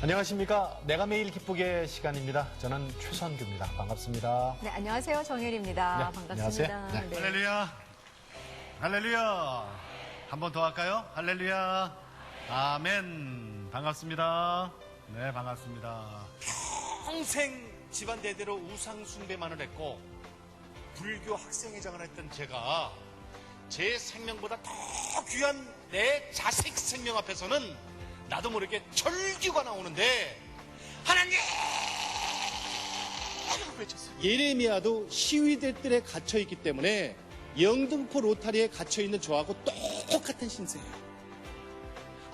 안녕하십니까. 내가 매일 기쁘게 시간입니다. 저는 최선규입니다. 반갑습니다. 네, 안녕하세요. 정혜리입니다. 네, 반갑습니다. 안녕하세요. 네. 할렐루야. 할렐루야. 한 번 더 할까요? 할렐루야. 아멘. 반갑습니다. 네, 반갑습니다. 평생 집안 대대로 우상 숭배만을 했고 불교 학생회장을 했던 제가 제 생명보다 더 귀한 내 자식 생명 앞에서는 나도 모르게 절규가 나오는데 하나님 외쳤어요. 예레미야도 시위대들에 갇혀있기 때문에 영등포 로타리에 갇혀있는 저하고 똑같은 신세예요.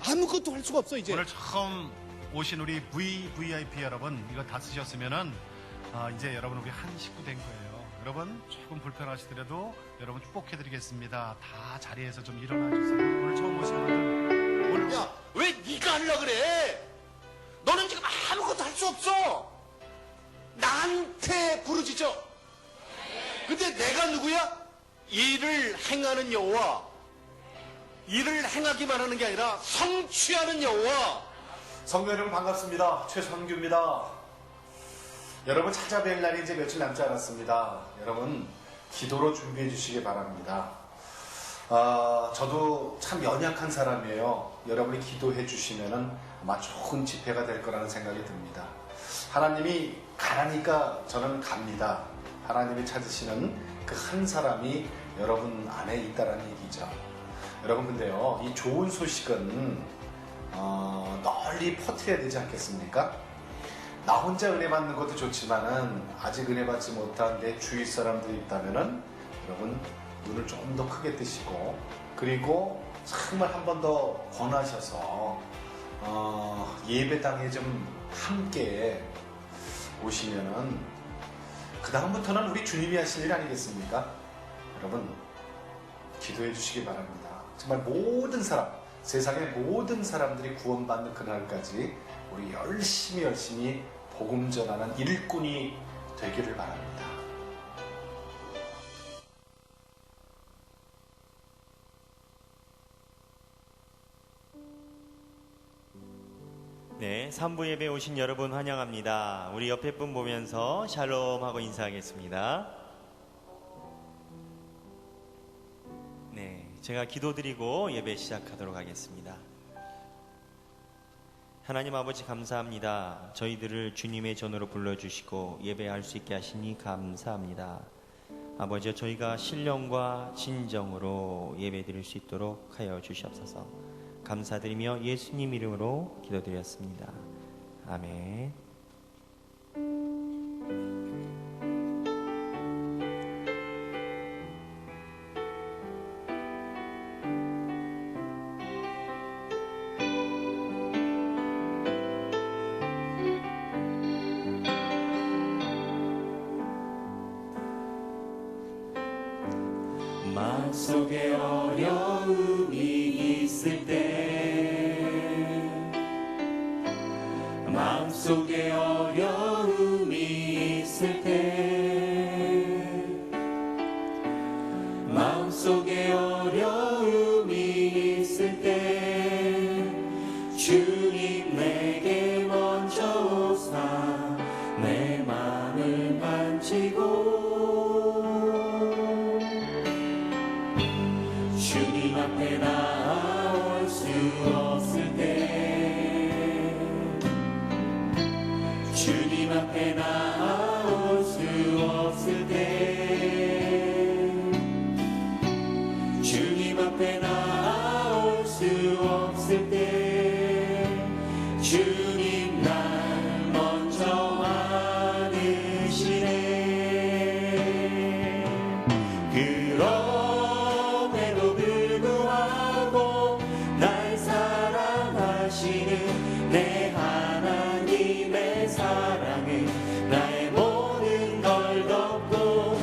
아무것도 할 수가 없어 이제. 오늘 처음 오신 우리 VIP 여러분, 이거 다 쓰셨으면은 이제 여러분 우리 한 식구 된 거예요. 여러분 조금 불편하시더라도 여러분 축복해드리겠습니다. 다 자리에서 좀 일어나 주세요. 오늘 처음 오신 분들 오늘 야, 왜 네가 하려고 그래? 너는 지금 아무것도 할 수 없어. 나한테 부르짖어. 근데 내가 누구야? 일을 행하는 여호와. 일을 행하기만 하는 게 아니라 성취하는 여호와. 성도 여러분 반갑습니다. 최선규입니다. 여러분 찾아뵐 날이 이제 며칠 남지 않았습니다. 여러분 기도로 준비해 주시기 바랍니다. 저도 참 연약한 사람이에요. 여러분이 기도해 주시면은 아마 좋은 집회가 될 거라는 생각이 듭니다. 하나님이 가라니까 저는 갑니다. 하나님이 찾으시는 그 한 사람이 여러분 안에 있다라는 얘기죠. 여러분 근데요, 이 좋은 소식은 널리 퍼뜨려야 되지 않겠습니까? 나 혼자 은혜 받는 것도 좋지만은 아직 은혜 받지 못한 내 주위 사람들이 있다면은 여러분 눈을 좀 더 크게 뜨시고, 그리고 정말 한 번 더 권하셔서 예배당에 좀 함께 오시면은 그 다음부터는 우리 주님이 하실 일 아니겠습니까? 여러분 기도해 주시기 바랍니다. 정말 모든 사람, 세상의 모든 사람들이 구원받는 그날까지 우리 열심히 복음 전하는 일꾼이 되기를 바랍니다. 네, 3부 예배 오신 여러분 환영합니다. 우리 옆에 분 보면서 샬롬 하고 인사하겠습니다. 네, 제가 기도드리고 예배 시작하도록 하겠습니다. 하나님 아버지 감사합니다. 저희들을 주님의 전으로 불러주시고 예배할 수 있게 하시니 감사합니다. 아버지, 저희가 신령과 진정으로 예배드릴 수 있도록 하여 주시옵소서. 감사드리며 예수님 이름으로 기도드렸습니다. 아멘. 마음속에 어려움이 있을 때, 마음속에 어려움이 있을 때, 마음속에 어려움이 있을 때, 주님 내게 먼저 오사 내 마음을 만지고 주님 앞에 나올 수 없을 때, 주님 앞에 나올 수 없을 때, 주님 앞에 나올 수 없을 때, 주님 날 먼저 안으시네. 그럼에도 불구하고 날 사랑하시는 내 하나님의 사랑은 나의 모든 걸 덮고,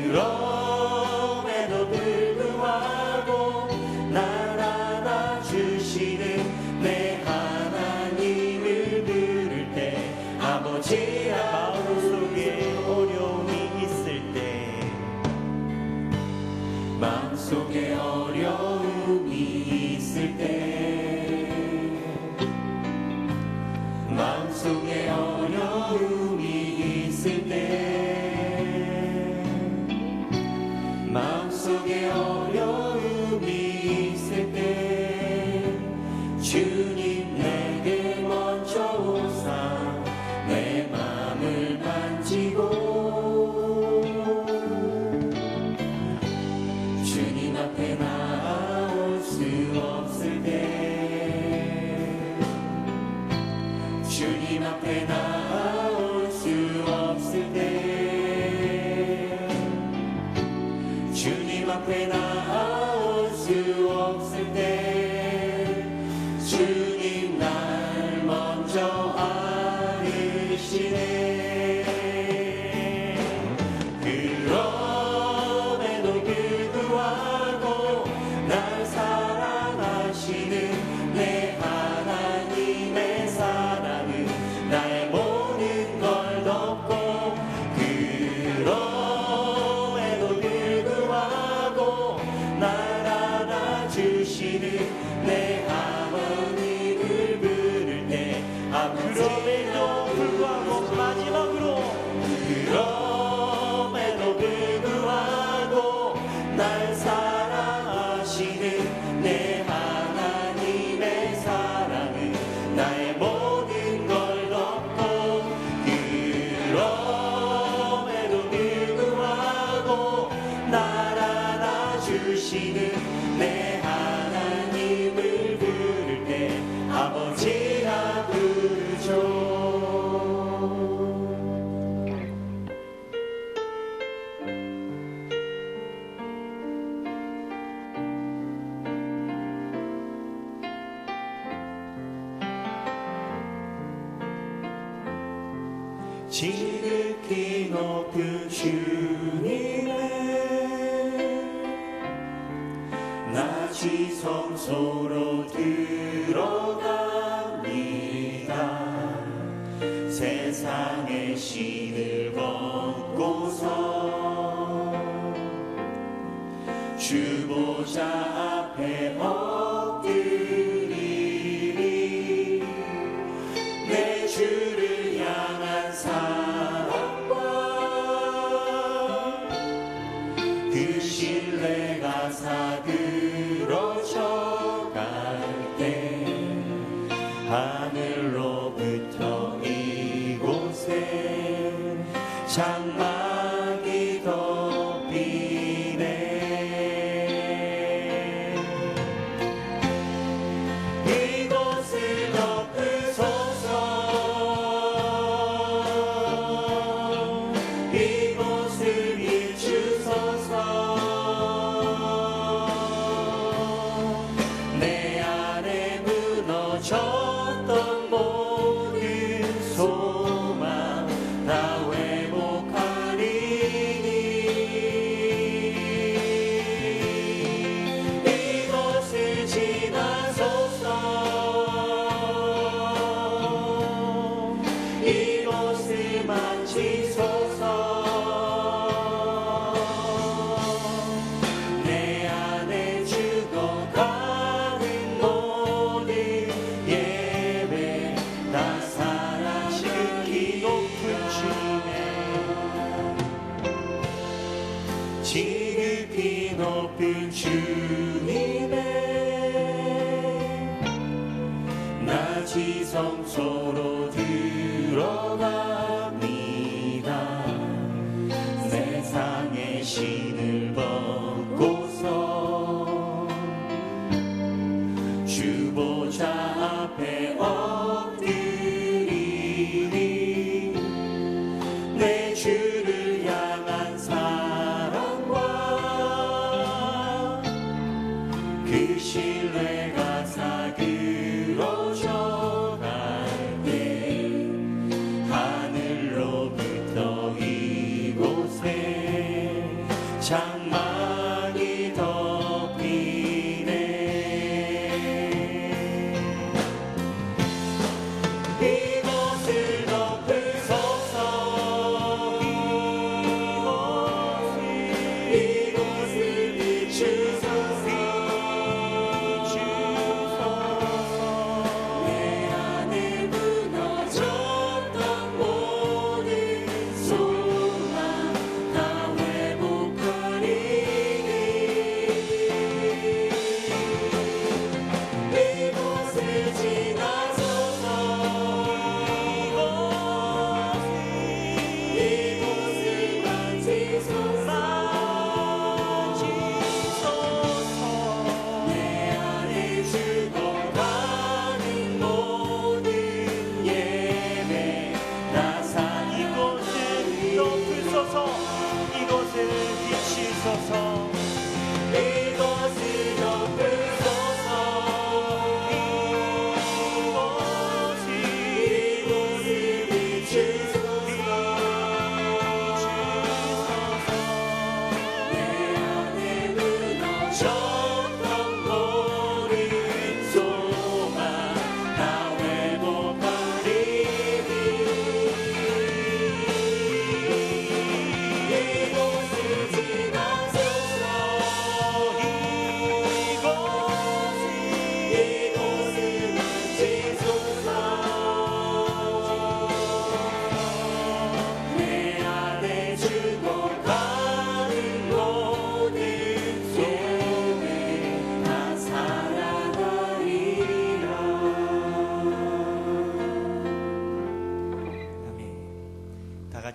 그럼에도 불구하고 날 안아주시는 내 하나님을 부를 때, 아버지야 마음속에 어려움이 있을 때, 마음속에 어려움이 있을 때, 앞에 나올 수 없을 때 주님 앞에 나올 수 없을 때 주님 앞에 나올 수 없을 때 주님 날 먼저 알으시네. 그럼에도 불구하고 날 사랑하시는 내 하나님의 사랑은 나의 모든 걸 덮고 그럼에도 불구하고 날 안아주시는 내 아버님을 부를 때 그럼에도 불구하고 마지막으로 그럼에도 불구하고 날 사랑하시는 내 하나님의 사랑은 나의 모든 걸 덮고 그럼에도 불구하고 날 안아주시는 내 하나님을 부를 때 아버지라 부르죠. 지극히 높은 주님의 낮이 성소로 들어갑니다. 세상의 신을 벗고서 주보자 앞에 엎드리리. 내 주를 향한 사랑과 그 신뢰가 사그러져 갈 때 하늘로부터 이곳에 장막이 덮이네. 이곳을 덮으소서. 이곳을 비추소서. 내 안에 무너졌던 모든 소망 다 회복하리니. 이곳을 지나소서. 이곳을 만지소서. 내 안에 죽어가는 모든 예배 다 사랑하시는 높은 주님의 지극히 높은 주님의 낮이 성소로 들어갑니다. 세상의 신을 벗고서 주보자 앞에 엎드리니. 내 주를 향한 사랑과 그 신뢰가 사그러져 갈 때 하늘로부터 이곳에 장막이 덮이네. 이곳을 덮으소서. 이곳을 비추소서.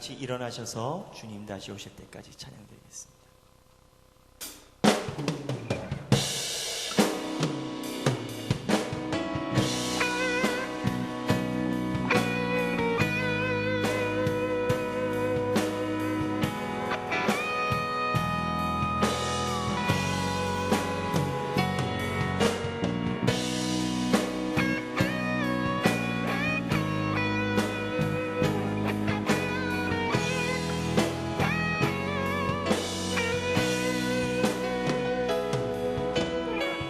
같이 일어나셔서 주님 다시 오실 때까지 찬양드리겠습니다.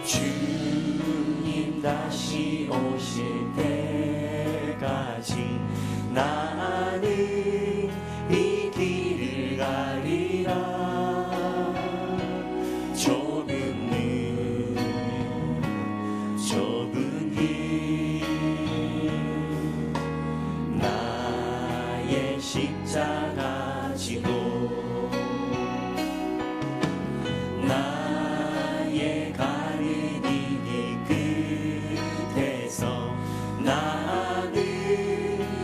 주님 다시 오실 때까지 나는 이 길을 가리라. 좁은 길 나의 십자가 지고 나의 가는 이 끝에서 나는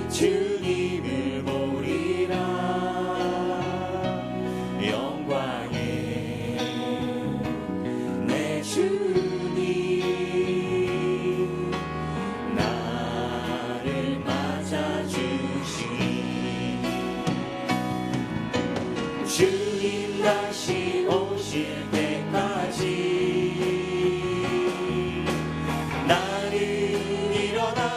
주님을 보리라. 영광의 내 주님 나를 맞아주시니 주님 다시 오실 때까지 나는 일어나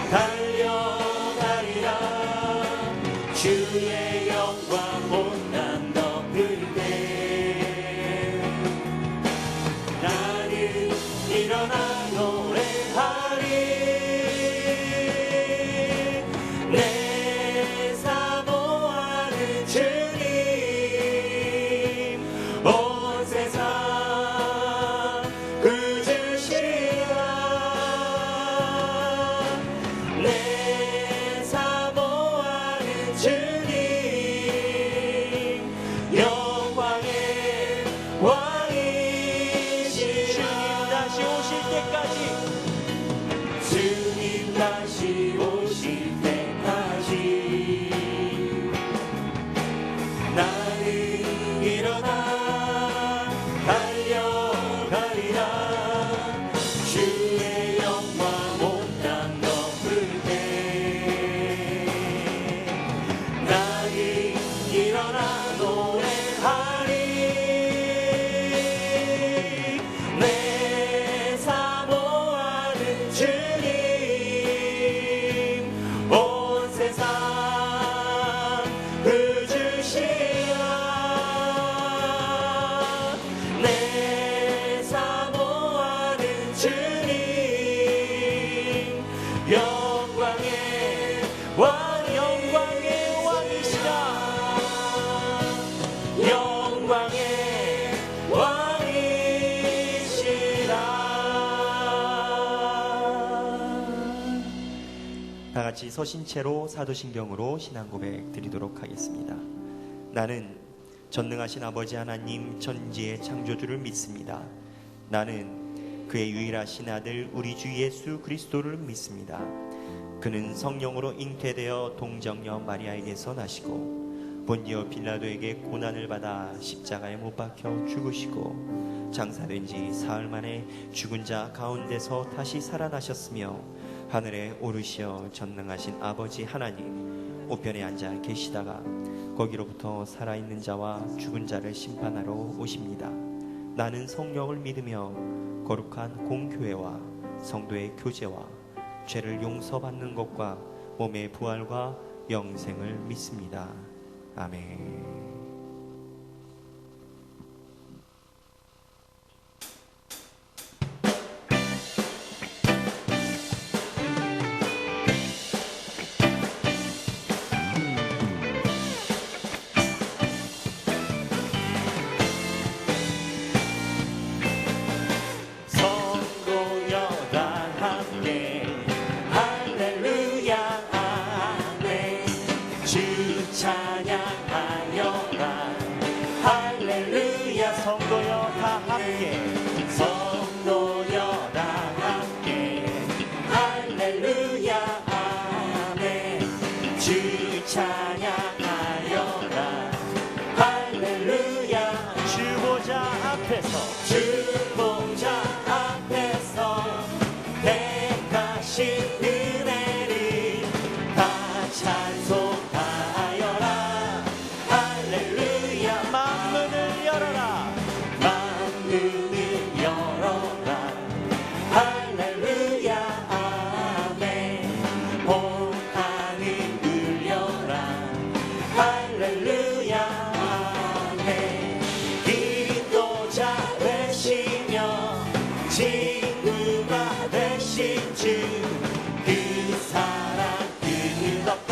달려가리라. 주의 영광 온난 덮을 때 나는 일어나 노래하리. 내 사모하는 주님 온 세상 그주시라. 내 사모하는 주님 영광의 왕이시라. 주님 다시 오실 때까지 나는 일어나 달려가리라. 주의 영광 온땅 덮을 때 나는 일어나 노래하리. 내 사모하는 주님 온 세상 그주시라. 내 사모하는 주님 영광의 왕이시라. 영광의 왕이시라. 다 같이 서신 채로 사도신경으로 신앙 고백 드리도록 하겠습니다. 나는 전능하신 아버지 하나님 천지의 창조주를 믿습니다. 나는 그의 유일하신 아들 우리 주 예수 그리스도를 믿습니다. 그는 성령으로 잉태되어 동정녀 마리아에게서 나시고 본디오 빌라도에게 고난을 받아 십자가에 못 박혀 죽으시고 장사된 지 사흘 만에 죽은 자 가운데서 다시 살아나셨으며 하늘에 오르시어 전능하신 아버지 하나님 우편에 앉아 계시다가 거기로부터 살아있는 자와 죽은 자를 심판하러 오십니다. 나는 성령을 믿으며 거룩한 공교회와 성도의 교제와 죄를 용서받는 것과 몸의 부활과 영생을 믿습니다. 아멘. 찬양하여 앞에서 주봉자 앞에서 택하신 은혜를 다 찬송하여라. 할렐루야. 만문을 열어라. 만문을 열어라. 할렐루야. 아멘. 온 하늘 울려라. 할렐루야. 아멘. 인도자 되시며 친구가 되신 주 그 사랑 끝없다.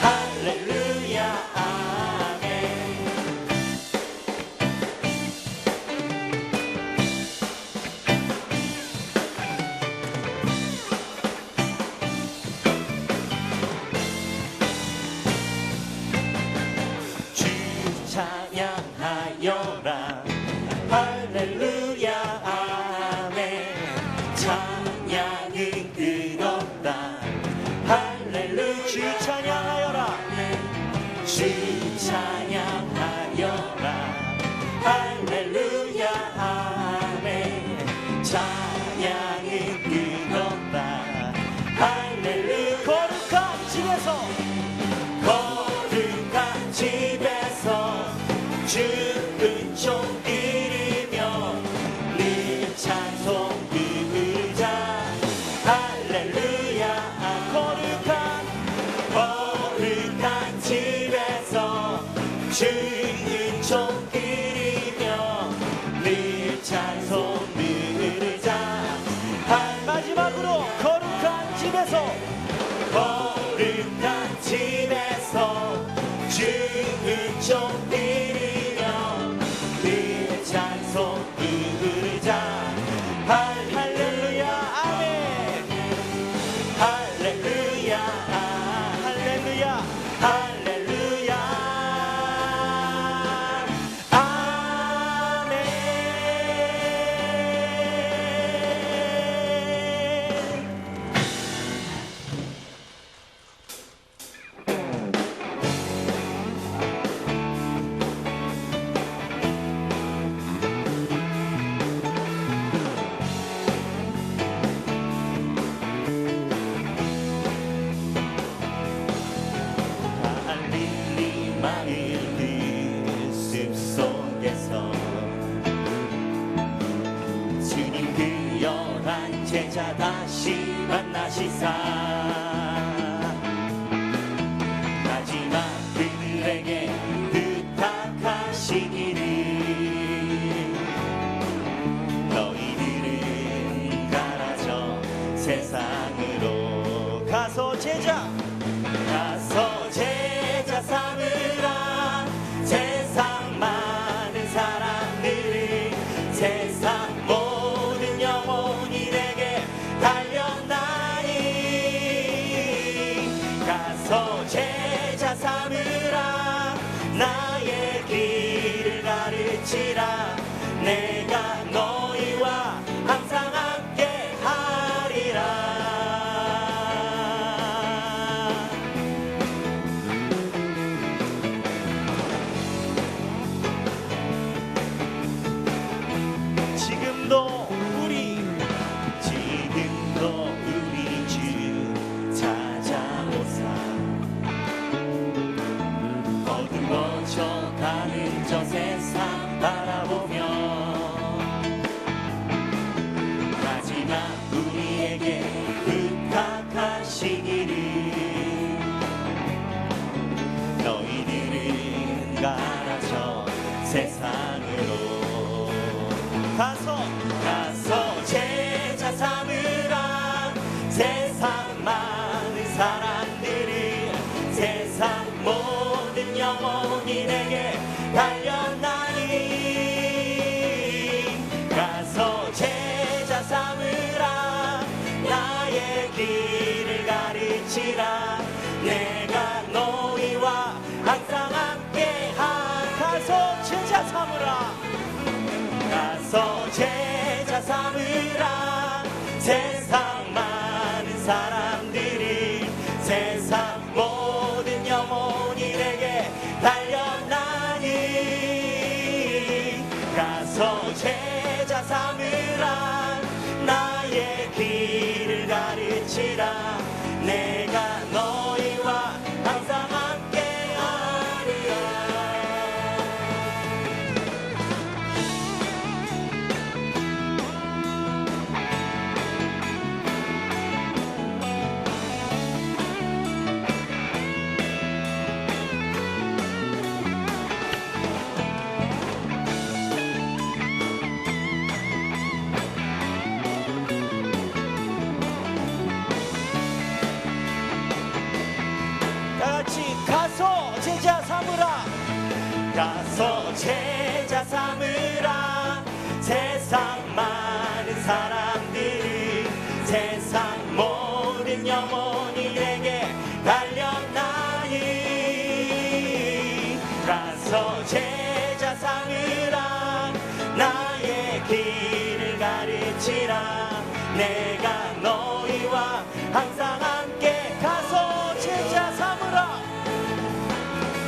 할렐루야. 아멘. 주 찬양하여라. 할렐루야. 아멘. 찬양은 끝없다. 할렐루야. 주 찬양하여라. 주 찬양하여라. 할렐루야. 아멘. 찬양은 끝없다. 할렐루야. 거룩한 집에서 거룩한 집에서 주 은총 드리며 늘 찬송 부르자. 할렐루야. 거룩한 집에서 주 은총 드리며 늘 찬송 부르자. 마지막으로 거룩한 집에서 거룩한 집에서 주 은총 드리며 늘 찬송 부르자. 할렐루야. 아멘. 할렐루야. 할렐루야. 할렐루야. 아멘. 할릴리 마을 그 숲속에서 주님 그 열한 제자 다시 만나시사 마지막 그들에게 부탁하시기를 너희들은 가라져 세상으로 가서 제자 삼으라. 세상 많은 사람들을 세상 모든 영혼이 내게 달렸나니 가서 제자 삼으라. 나의 길을 가르치라. 내가 너희와 항상 함께 하리라. 지금도 우리 주 찾아오사 어두워져 가는 저 세상 바라보며 마지막 우리에게 부탁하시기를 너희들은 가라져 세상으로 가서 제자 삼으라. 세상 많은 사람들을 세상 모든 영혼이 내게 달렸나니 가서 제자 삼으라. 나의 길을 가르치라. 내가 너희와 항상 함께 가서 제자 삼으라. 가서 제자 삼으라. 세상 많은 사람들이 세상 모든 영혼이 내게 달렸나니 가서 가서 제자 삼으라 나의 길을 가르치라 내가 너희와 항상 함께하리라. 다같이 가서 제자 삼으라 가서 제자 삼으라 세상 많은 사람들이 세상 모든 영혼이 내게 달렸나니 가서 제자 삼으라 나의 길을 가르치라 내가 너희와 항상 함께 가서 제자 삼으라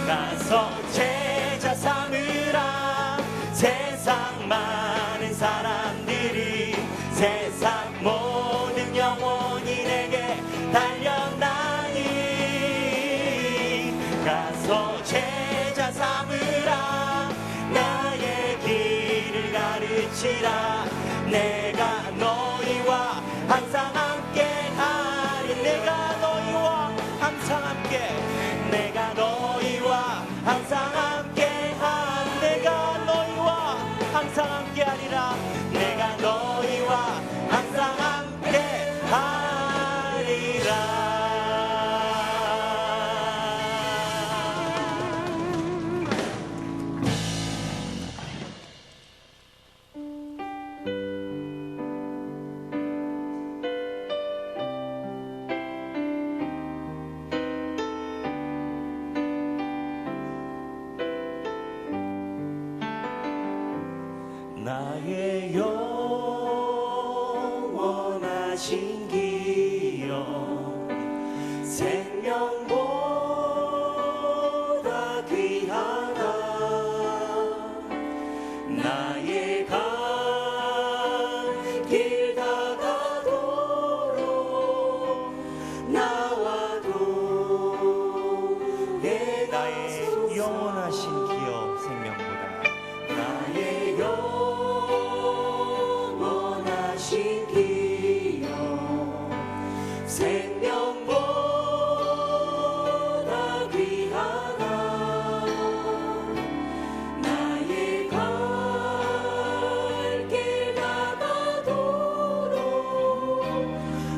가서 제자 삼으라 세상 많은 사람들이 세상 모든 영혼이 내게 달렸나니 가서 제자 삼으라 나의 길을 가르치라 내가 너희와 항상 함께 하리 내가 너희와 항상 함께 내가 너희와 항상 함께 하리 내가 너희와 항상 함께 하리라 내가 너희와 항상 함께 하리라. 나의 영원하신 기억 생명보다 귀하다 나의 갈 길 다가도록 나와도 나의 영원하신 기억 생명보다 나의 영원하신 기억 생명보다 귀하다 나의 갈 길 다가도록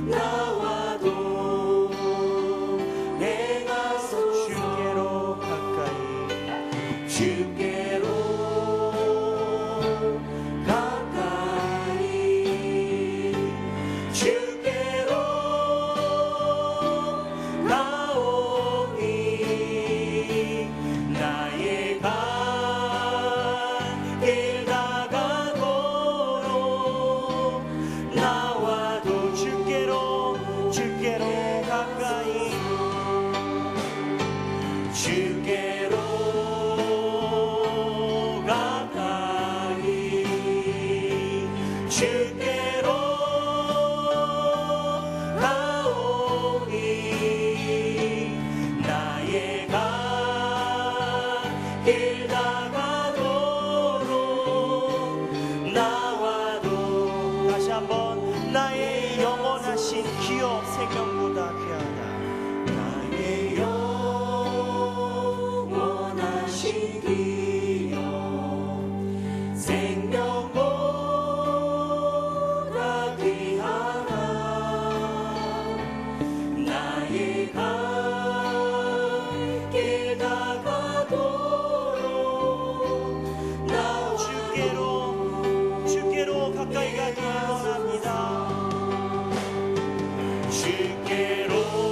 나와도 행하소서 주께로 가까이 주께로 가까이 주께로 가오니 나의 갈 길 다가도록 나와도 주께로 가까이 주께로 가까이 주께로 가오니 나의 갈 길 다가도록 나와도 다시 한번 나의 영원하신 기억 생명보다 귀하다 나의 영원하신 기억 생명보다 귀하다 나의 갈 길 다가도록 나 주께로 가까이 가기 원합니다 주께로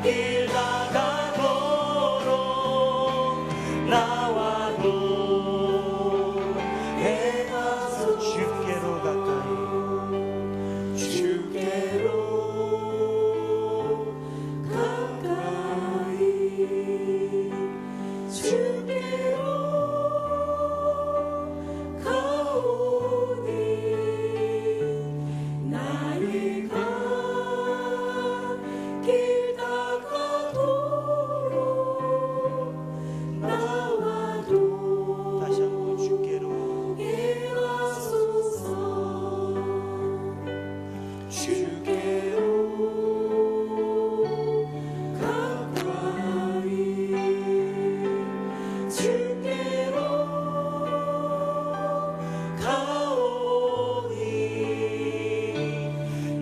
길 나가도록 나와도 해가서 주께로 가까이 주께로 가까이 주께로 가오니 나의 길 나가도록 나와도 다시 한번 주께로 해와소서 주께로 가까이 주께로 가오니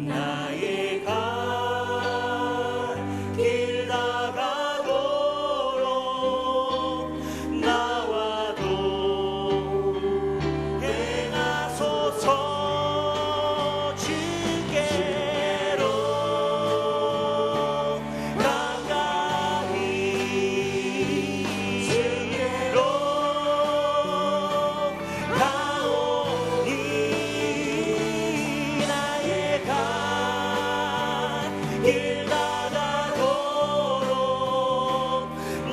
나의 길 나가도록 나와도 행하소서 주께로 가까이 주께로 가오니 나의 길 나가도록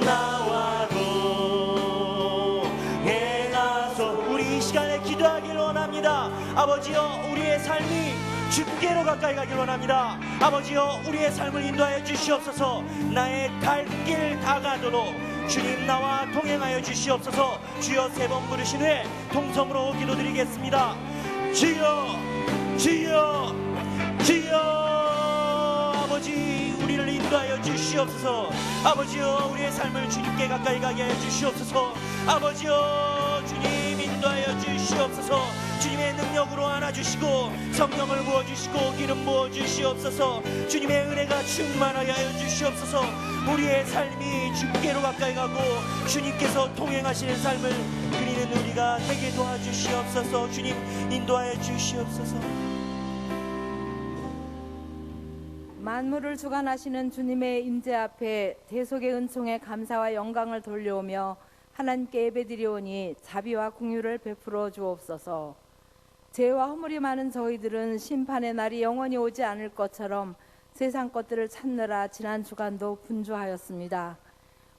나와도 행하소. 우리 이 시간에 기도하기를 원합니다. 아버지여, 우리의 삶이 주께로 가까이 가길 원합니다. 아버지여, 우리의 삶을 인도하여 주시옵소서. 나의 갈 길 다가도록 주님 나와 동행하여 주시옵소서. 주여 세 번 부르신 후에 통성으로 기도드리겠습니다. 주여, 주여, 주여. 아버지, 우리를 인도하여 주시옵소서. 아버지여, 우리의 삶을 주님께 가까이 가게 하여 주시옵소서. 아버지여, 주님 인도하여 주시옵소서. 주님의 능력으로 안아주시고 성령을 부어주시고 기름 부어주시옵소서. 주님의 은혜가 충만하게 하여 주시옵소서. 우리의 삶이 주께로 가까이 가고 주님께서 통행하시는 삶을 그리는 우리가 되게 도와주시옵소서. 주님 인도하여 주시옵소서. 만물을 주관하시는 주님의 임재 앞에 대속의 은총에 감사와 영광을 돌려오며 하나님께 예배드리오니 자비와 긍휼을 베풀어 주옵소서. 죄와 허물이 많은 저희들은 심판의 날이 영원히 오지 않을 것처럼 세상 것들을 찾느라 지난 주간도 분주하였습니다.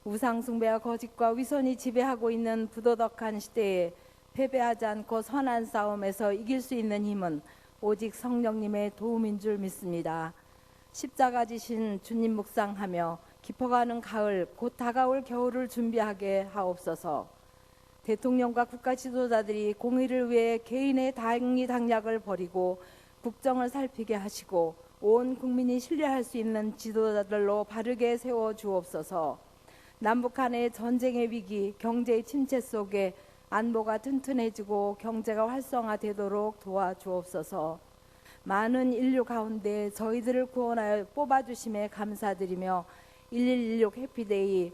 우상 숭배와 거짓과 위선이 지배하고 있는 부도덕한 시대에 패배하지 않고 선한 싸움에서 이길 수 있는 힘은 오직 성령님의 도움인 줄 믿습니다. 십자가 지신 주님 묵상하며 깊어가는 가을, 곧 다가올 겨울을 준비하게 하옵소서. 대통령과 국가 지도자들이 공의를 위해 개인의 당리당략을 버리고 국정을 살피게 하시고 온 국민이 신뢰할 수 있는 지도자들로 바르게 세워 주옵소서. 남북 간의 전쟁의 위기, 경제의 침체 속에 안보가 튼튼해지고 경제가 활성화되도록 도와주옵소서. 많은 인류 가운데 저희들을 구원하여 뽑아주심에 감사드리며 1116 해피데이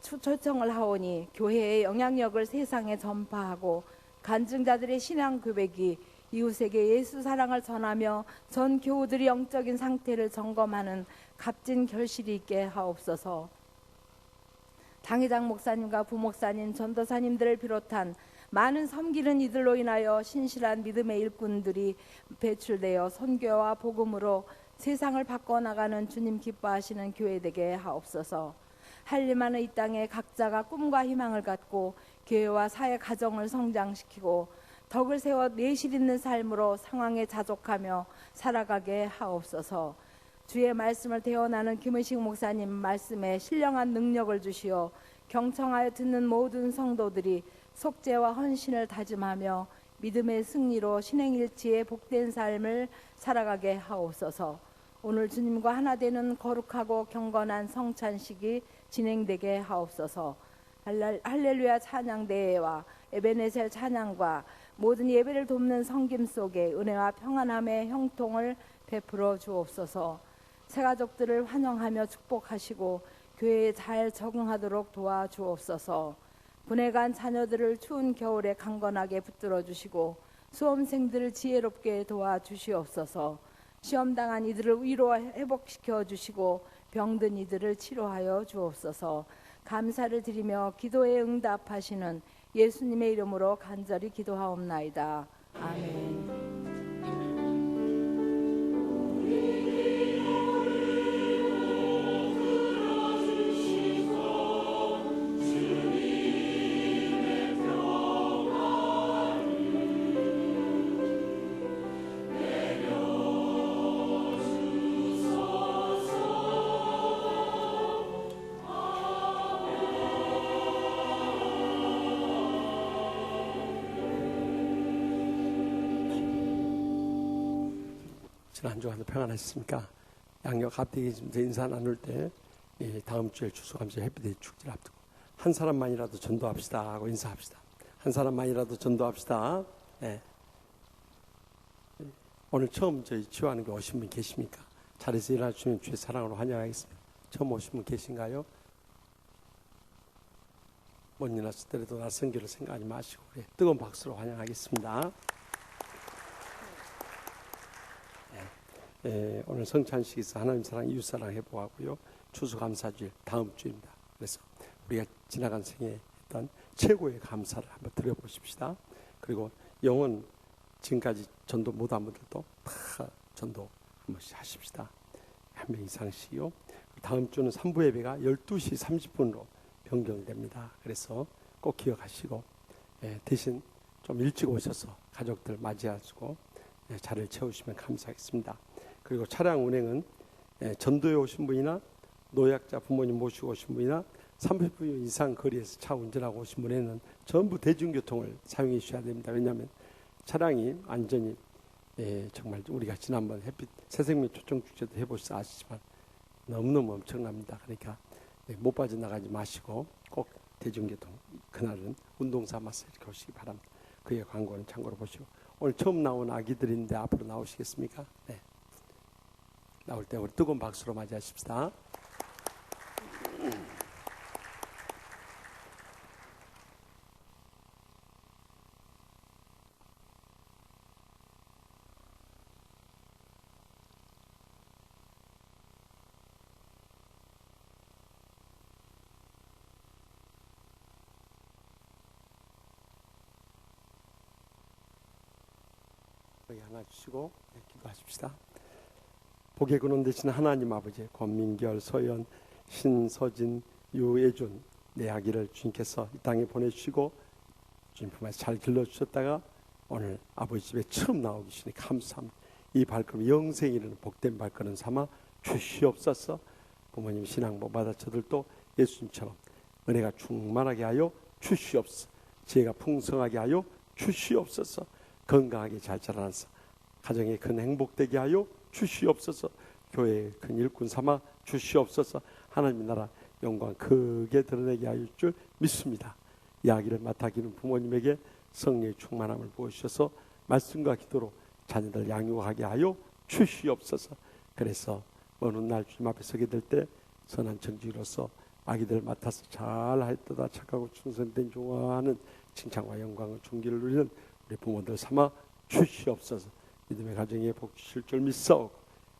초청을 하오니 교회의 영향력을 세상에 전파하고 간증자들의 신앙 고백이 이웃에게 예수 사랑을 전하며 전 교우들의 영적인 상태를 점검하는 값진 결실이 있게 하옵소서. 당회장 목사님과 부목사님, 전도사님들을 비롯한 많은 섬기는 이들로 인하여 신실한 믿음의 일꾼들이 배출되어 선교와 복음으로 세상을 바꿔나가는 주님 기뻐하시는 교회 되게 하옵소서. 한림하는 이 땅에 각자가 꿈과 희망을 갖고 교회와 사회 가정을 성장시키고 덕을 세워 내실 있는 삶으로 상황에 자족하며 살아가게 하옵소서. 주의 말씀을 대언하는 김은식 목사님 말씀에 신령한 능력을 주시어 경청하여 듣는 모든 성도들이 속죄와 헌신을 다짐하며 믿음의 승리로 신행일치의 복된 삶을 살아가게 하옵소서. 오늘 주님과 하나 되는 거룩하고 경건한 성찬식이 진행되게 하옵소서. 할렐루야 찬양대회와 에베네셀 찬양과 모든 예배를 돕는 성김 속에 은혜와 평안함의 형통을 베풀어 주옵소서. 새가족들을 환영하며 축복하시고 교회에 잘 적응하도록 도와주옵소서. 분해 간 자녀들을 추운 겨울에 강건하게 붙들어 주시고 수험생들을 지혜롭게 도와주시옵소서. 시험당한 이들을 위로 회복시켜 주시고 병든 이들을 치료하여 주옵소서. 감사를 드리며 기도에 응답하시는 예수님의 이름으로 간절히 기도하옵나이다. 아멘. 지난 한 주간도 평안하셨습니까? 양력 앞뒤에서 인사 나눌 때 다음 주에 추수감사 햇빛의 축제를 앞두고 한 사람만이라도 전도합시다 하고 인사합시다. 한 사람만이라도 전도합시다. 네. 오늘 처음 저희 치유하는 게 오신 분 계십니까? 자리에서 일어나주시면 주의 사랑으로 환영하겠습니다. 처음 오신 분 계신가요? 못 일어났을 때라도 낯선 길을 생각하지 마시고 뜨거운 박수로 환영하겠습니다. 오늘 성찬식에서 하나님 사랑, 이웃 사랑 회복하고요. 추수감사주일 다음 주입니다. 그래서 우리가 지나간 생에 했던 최고의 감사를 한번 드려보십시다. 그리고 영혼 지금까지 전도 못한 분들도 다 전도 한 번씩 하십시다. 한 명 이상씩요. 다음 주는 3부 예배가 12시 30분으로 변경됩니다. 그래서 꼭 기억하시고 대신 좀 일찍 오셔서 가족들 맞이하시고 자리를 채우시면 감사하겠습니다. 그리고 차량 운행은 전도에 오신 분이나 노약자 부모님 모시고 오신 분이나 30분 이상 거리에서 차 운전하고 오신 분에는 전부 대중교통을 사용해 주셔야 됩니다. 왜냐하면 차량이 안전이 정말 우리가 지난번 햇빛 새생명 초청축제도 해보셔서 아시지만 너무너무 엄청납니다. 그러니까 못 빠져나가지 마시고 꼭 대중교통 그날은 운동 삼아서 이렇게 오시기 바랍니다. 그의 광고는 참고로 보시고 오늘 처음 나온 아기들인데 앞으로 나오시겠습니까? 네. 나올 때 우리 뜨거운 박수로 맞이하십시다. 여기 하나 주시고 기도하십시다. 복의 근원 되신 하나님 아버지, 권민결, 서연, 신서진, 유예준 내 아기를 주님께서 이 땅에 보내주시고 주님 품에서 잘 길러주셨다가 오늘 아버지 집에 처음 나오기 시니 감사합니다. 이 발걸음 영생에 이르는 복된 발걸음 삼아 주시옵소서. 부모님 신앙 못 받아 저들도 예수님처럼 은혜가 충만하게 하여 주시옵소서. 지혜가 풍성하게 하여 주시옵소서. 건강하게 잘 자라나서 가정에 큰 행복되게 하여 주시옵소서. 교회의 큰 일꾼 삼아 주시옵소서. 하나님 나라 영광 크게 드러내게 하실 줄 믿습니다. 이야기를 맡아기는 부모님에게 성령의 충만함을 부어주셔서 말씀과 기도로 자녀들 양육하게 하여 주시옵소서. 그래서 어느 날 주님 앞에 서게 될 때 선한 정직으로서 아기들 맡아서 잘하였도다 착하고 충성된 종하는 칭찬과 영광을 존귀를 누리는 우리 부모들 삼아 주시옵소서. 믿음의 가정에 복 주실 줄 믿사오고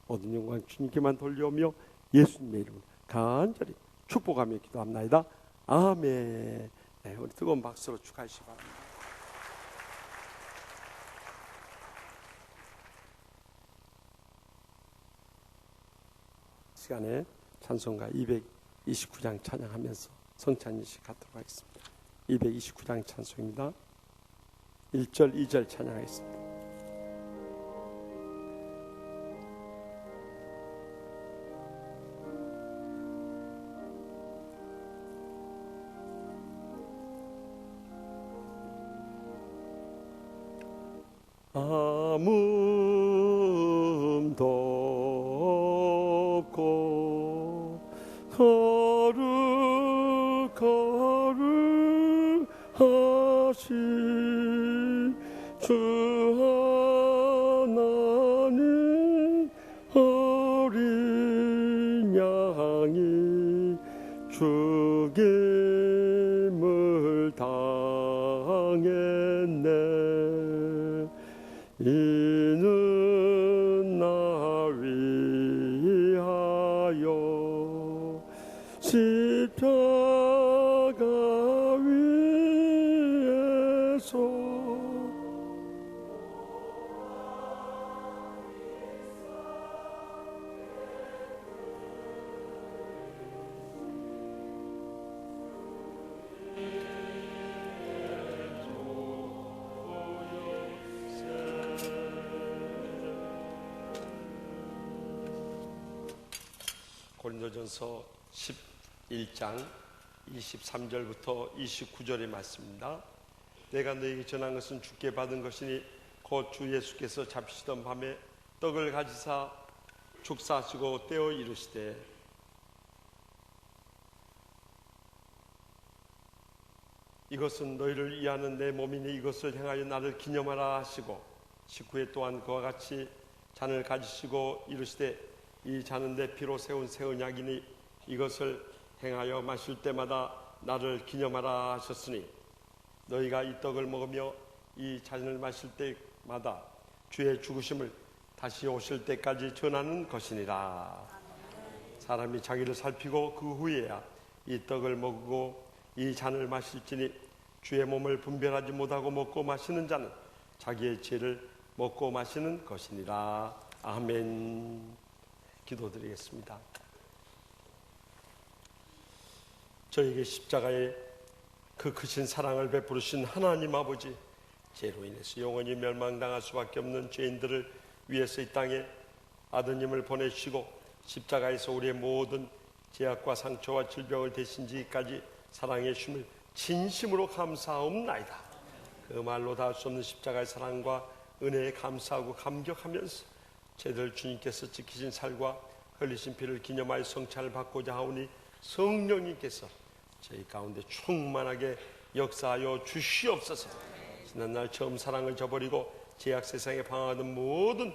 모든 영광 주님께만 돌려오며 예수님의 이름으로 간절히 축복하며 기도합나이다. 아멘. 네, 우리 뜨거운 박수로 축하하시기 바랍니다. 시간에 찬송가 229장 찬양하면서 성찬인식 갖도록 하겠습니다. 229장 찬송입니다. 1절 2절 찬양하겠습니다. 아무음도 없고 거룩하신 주 하나님 어린 양이 죽임을 당했네. 이는 나 위하여 십자가 위에서 고린도전서 11장 23절부터 29절의 말씀입니다. 내가 너에게 전한 것은 주께 받은 것이니 곧 주 예수께서 잡히시던 밤에 떡을 가지사 축사하시고 떼어 이르시되 이것은 너희를 위하는 내 몸이니 이것을 행하여 나를 기념하라 하시고 식후에 또한 그와 같이 잔을 가지시고 이르시되 이 잔은 내 피로 세운 새 언약이니 이것을 행하여 마실 때마다 나를 기념하라 하셨으니 너희가 이 떡을 먹으며 이 잔을 마실 때마다 주의 죽으심을 다시 오실 때까지 전하는 것이니라. 사람이 자기를 살피고 그 후에야 이 떡을 먹고 이 잔을 마실지니 주의 몸을 분별하지 못하고 먹고 마시는 자는 자기의 죄를 먹고 마시는 것이니라. 아멘. 기도드리겠습니다. 저에게 십자가의 그 크신 사랑을 베푸신 하나님 아버지, 죄로 인해서 영원히 멸망당할 수밖에 없는 죄인들을 위해서 이 땅에 아드님을 보내시고 십자가에서 우리의 모든 죄악과 상처와 질병을 대신 지기까지 사랑해 주심을 진심으로 감사하옵나이다. 그 말로 다 할 수 없는 십자가의 사랑과 은혜에 감사하고 감격하면서 저희들 주님께서 지키신 살과 흘리신 피를 기념하여 성찬을 받고자 하오니 성령님께서 저희 가운데 충만하게 역사하여 주시옵소서. 지난날 처음 사랑을 저버리고 죄악 세상에 방황하던 모든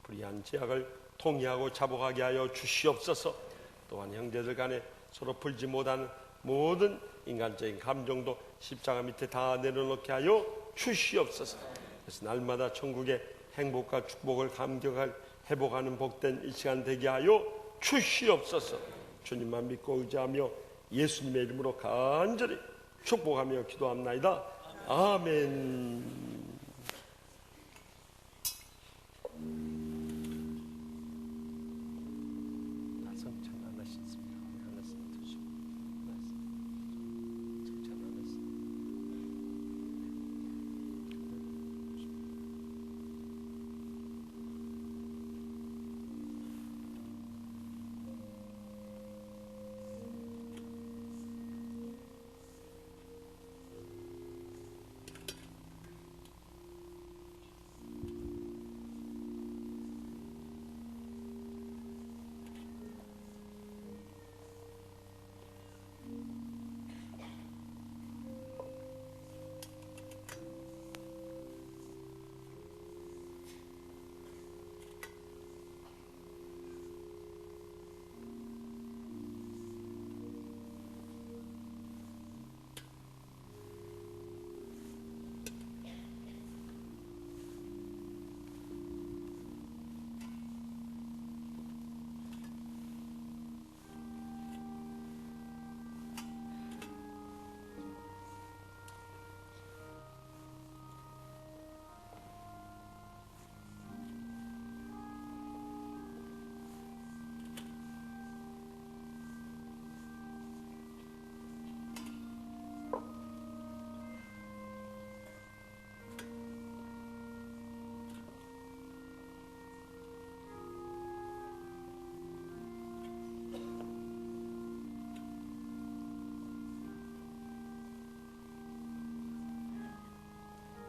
불의한 죄악을 통회하고 자복하게 하여 주시옵소서. 또한 형제들 간에 서로 풀지 못하는 모든 인간적인 감정도 십자가 밑에 다 내려놓게 하여 주시옵소서. 그래서 날마다 천국의 행복과 축복을 감격할 회복하는 복된 이 시간 되게 하여 주시옵소서. 주님만 믿고 의지하며 예수님의 이름으로 간절히 축복하며 기도합나이다. 아멘.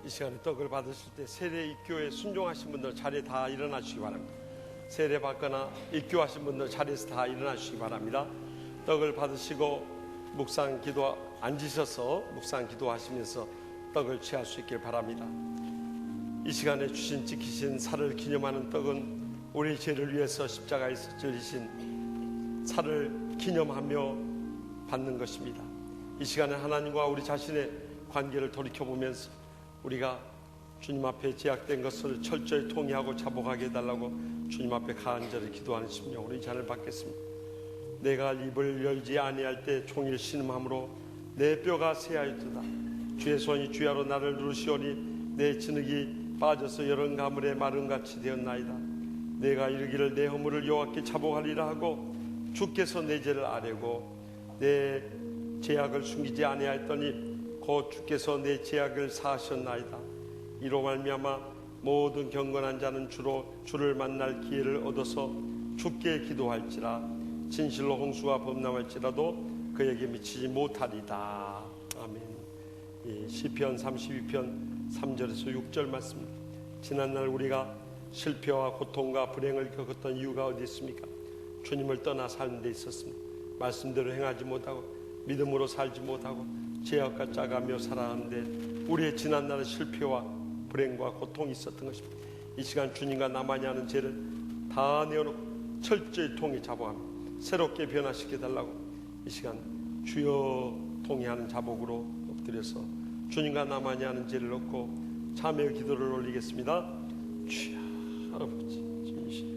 이 시간에 떡을 받으실 때 세례 입교에 순종하신 분들 자리에 다 일어나시기 바랍니다. 세례 받거나 입교하신 분들 자리에서 다 일어나시기 바랍니다. 떡을 받으시고 묵상 기도 앉으셔서 묵상 기도하시면서 떡을 취할 수 있길 바랍니다. 이 시간에 주신 지키신 살을 기념하는 떡은 우리 죄를 위해서 십자가에서 질리신 살을 기념하며 받는 것입니다. 이 시간에 하나님과 우리 자신의 관계를 돌이켜보면서 우리가 주님 앞에 제약된 것을 철저히 통회하고 자복하게 해달라고 주님 앞에 간절히 기도하는 심령으로 이 잔을 받겠습니다. 내가 입을 열지 아니할 때 종일 신음함으로 내 뼈가 새하였도다. 주의 손이 주야로 나를 누르시오니 내 진흙이 빠져서 여름 가물에 마름같이 되었나이다. 내가 이르기를 내 허물을 여호와께 자복하리라 하고 주께서 내 죄를 아뢰고 내 죄악을 숨기지 아니하였더니 곧 주께서 내 죄악을 사하셨나이다. 이로 말미암아 모든 경건한 자는 주로 주를 만날 기회를 얻어서 주께 기도할지라. 진실로 홍수가 범람할지라도 그에게 미치지 못하리다. 아멘. 이 시편 32편 3절에서 6절 말씀입니다. 지난날 우리가 실패와 고통과 불행을 겪었던 이유가 어디 있습니까? 주님을 떠나 사는 데 있었습니다. 말씀대로 행하지 못하고 믿음으로 살지 못하고 죄악과 짜가며 살아가는데 우리의 지난날의 실패와 불행과 고통이 있었던 것입니다. 이 시간 주님과 나만이 하는 죄를 다 내어놓고 철저히 통해 자복하며 새롭게 변화시켜 달라고 이 시간 주여 통해하는 자복으로 엎드려서 주님과 나만이 하는 죄를 놓고 참회의 기도를 올리겠습니다. 주여 아버지 진실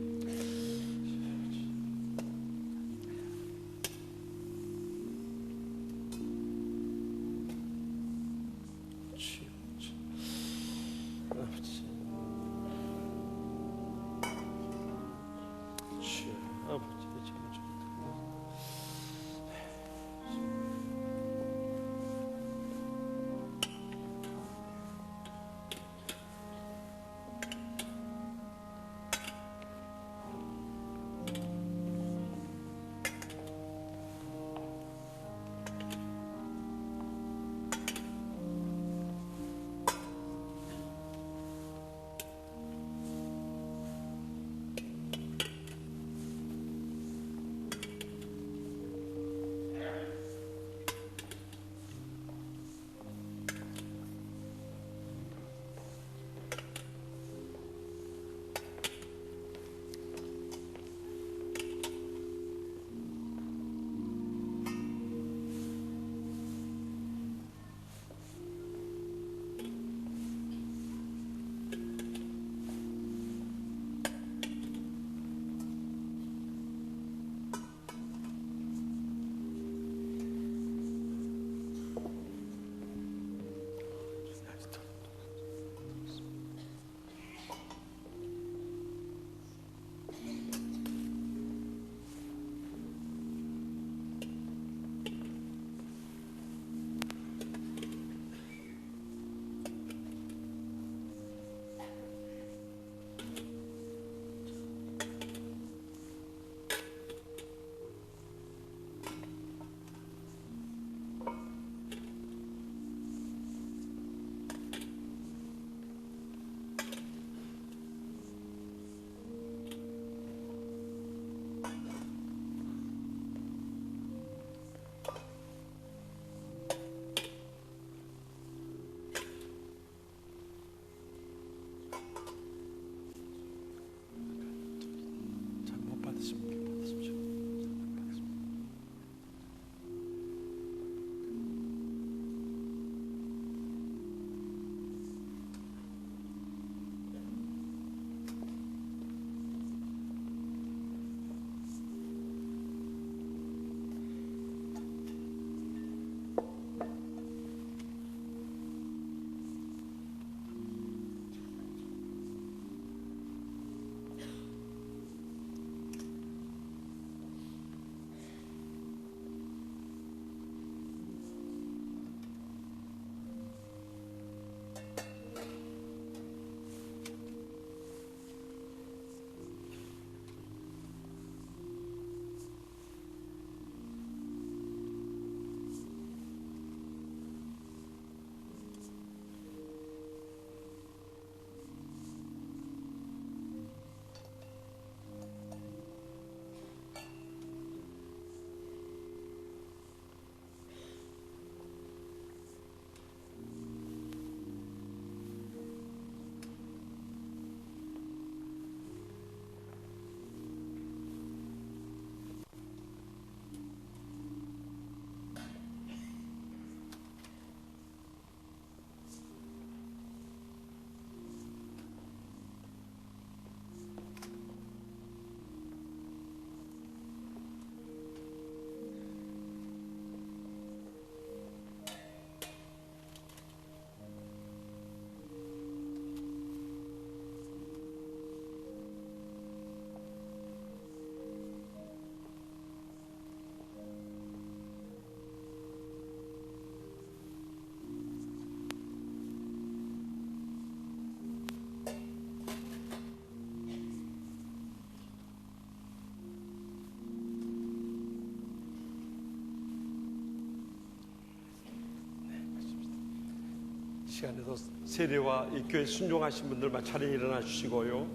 시간에도 세례와 이 교회 순종하신 분들만 차례 일어나 주시고요.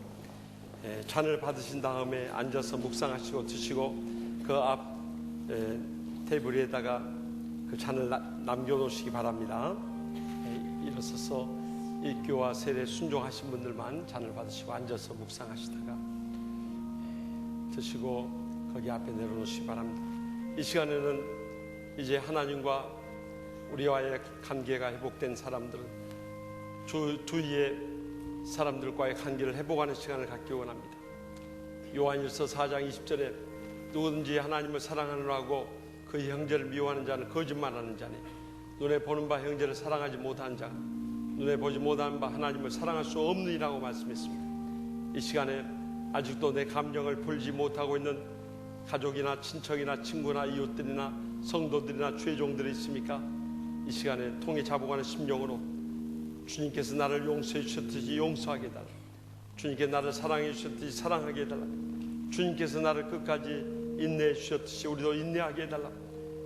잔을 받으신 다음에 앉아서 묵상하시고 드시고 그 앞 테이블에다가 그 잔을 남겨놓으시기 바랍니다. 일어서서 이 교와 세례 순종하신 분들만 잔을 받으시고 앉아서 묵상하시다가 드시고 거기 앞에 내려놓으시기 바랍니다. 이 시간에는 이제 하나님과 우리와의 관계가 회복된 사람들은 주위의 사람들과의 관계를 회복하는 시간을 갖기 원합니다. 요한일서 4장 20절에 누구든지 하나님을 사랑하느라 하고 그의 형제를 미워하는 자는 거짓말하는 자니 눈에 보는 바 형제를 사랑하지 못하는 자가 눈에 보지 못하는 바 하나님을 사랑할 수 없느니라고 말씀했습니다. 이 시간에 아직도 내 감정을 풀지 못하고 있는 가족이나 친척이나 친구나 이웃들이나 성도들이나 죄종들이 있습니까? 이 시간에 통해 잡아가는 심령으로 주님께서 나를 용서해 주셨듯이 용서하게 해달라. 주님께 나를 사랑해 주셨듯이 사랑하게 해달라. 주님께서 나를 끝까지 인내해 주셨듯이 우리도 인내하게 해달라.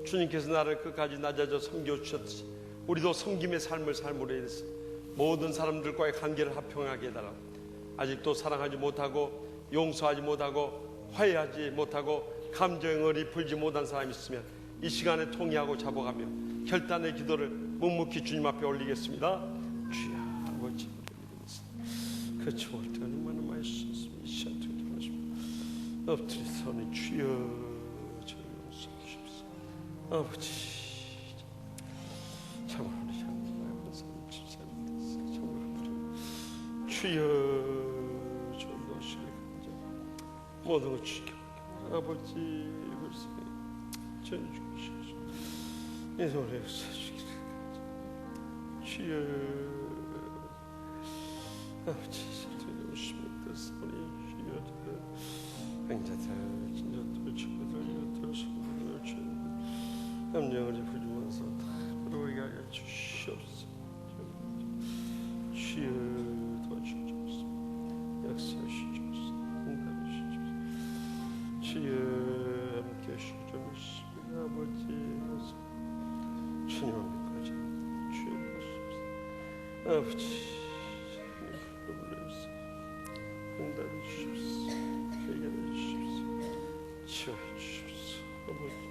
주님께서 나를 끝까지 낮아져 섬겨 주셨듯이 우리도 섬김의 삶을 삶으로 해서 모든 사람들과의 관계를 화평하게 해달라. 아직도 사랑하지 못하고 용서하지 못하고 화해하지 못하고 감정을 풀지 못한 사람이 있으면 이 시간에 통회하고 잡아가며 결단의 기도를 묵묵히 주님 앞에 올리겠습니다. 주여 아버지 그 좋을 때는 많은 말씀 이 시간 드리겠습니다. 엎드려서니 주여 저를 용서해 주십시오. 아버지 참으로 향하여 원사님 집사님 참으로 주여 저를 놓으시게 간자 모든 것 주께 아버지 불쌍히 전해 주시옵소서. 이 노래 사주기를 주여 아버지 주여 오시면 뜻하니 주여 행자들 진정들 친구들 이것들 소문을 주여 감정을 부주면서 다 그러게 하여 주시옵소서. 주여 도와주시옵소서. 역사하시옵소서. 응답하시옵소서. 주여 함께 하시옵소서. 아버지 주님 앞에까지 주여 주옵소서. 아버지 불러주옵소서. 응답해 주십시오. 해결해 주십시오. 치유해 주십시오. 아버지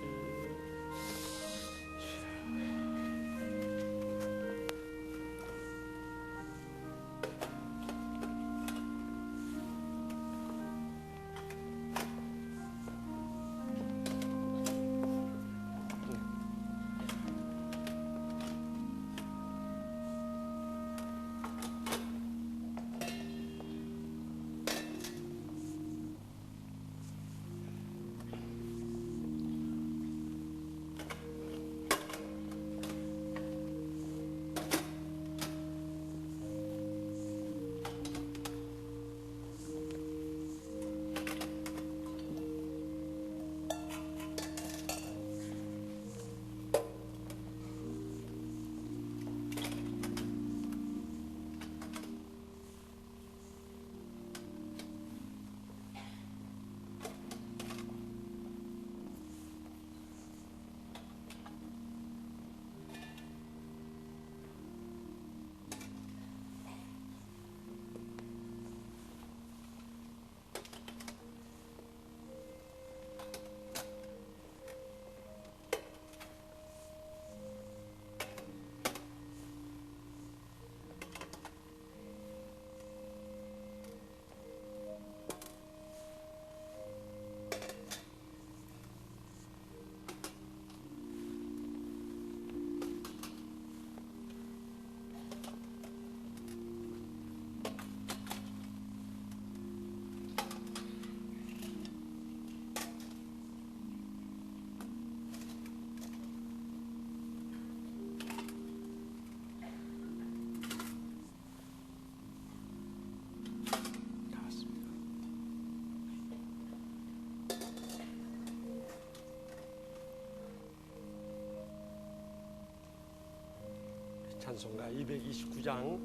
찬송가 229장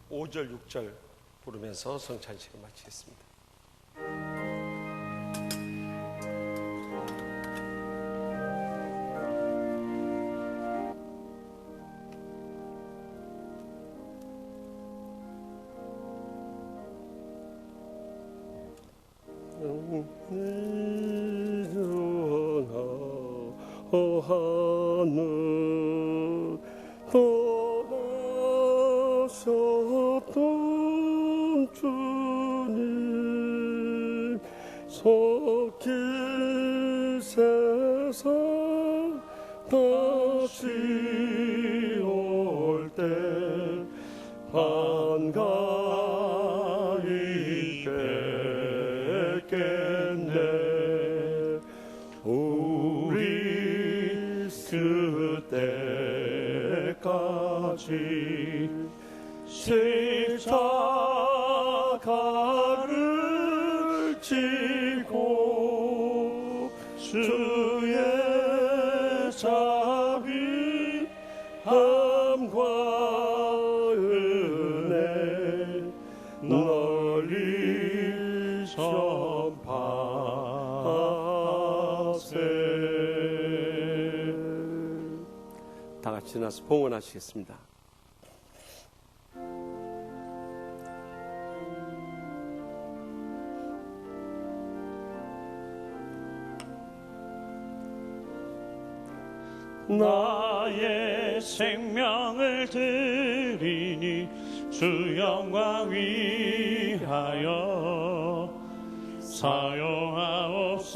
5절 6절 부르면서 성찬식을 마치겠습니다. 하늘 떠나셨던 주님 속길 세상 다시 올 때 반가이 뵙겠네. 우리 그때까지 십자가를 지고 주의 자비함과 은혜 널리 전파하세. 다 같이 나서 봉헌하시겠습니다. 나의 생명을 드리니 주 영광 위하여 사용하옵소서.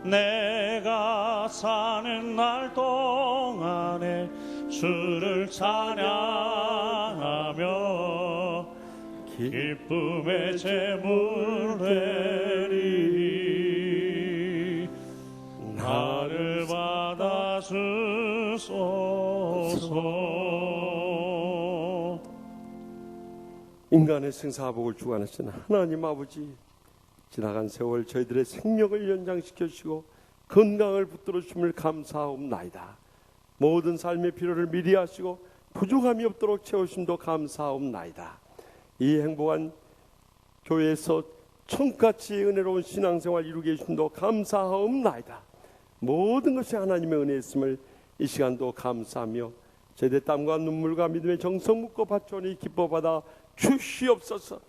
내가 사는 날 동안에 주를 찬양하며 기쁨의 제물 되리. 나를 받아주소서. 인간의 생사복을 주관하시는 하나님 아버지, 지나간 세월 저희들의 생명을 연장시켜 주시고 건강을 붙들어 주심을 감사하옵나이다. 모든 삶의 필요를 미리 하시고 부족함이 없도록 채우심도 감사하옵나이다. 이 행복한 교회에서 청같이 은혜로운 신앙생활 이루게 해주심도 감사하옵나이다. 모든 것이 하나님의 은혜였음을 이 시간도 감사하며 저희의 땀과 눈물과 믿음의 정성 묻고 바쳐오니 기뻐받아 주시옵소서.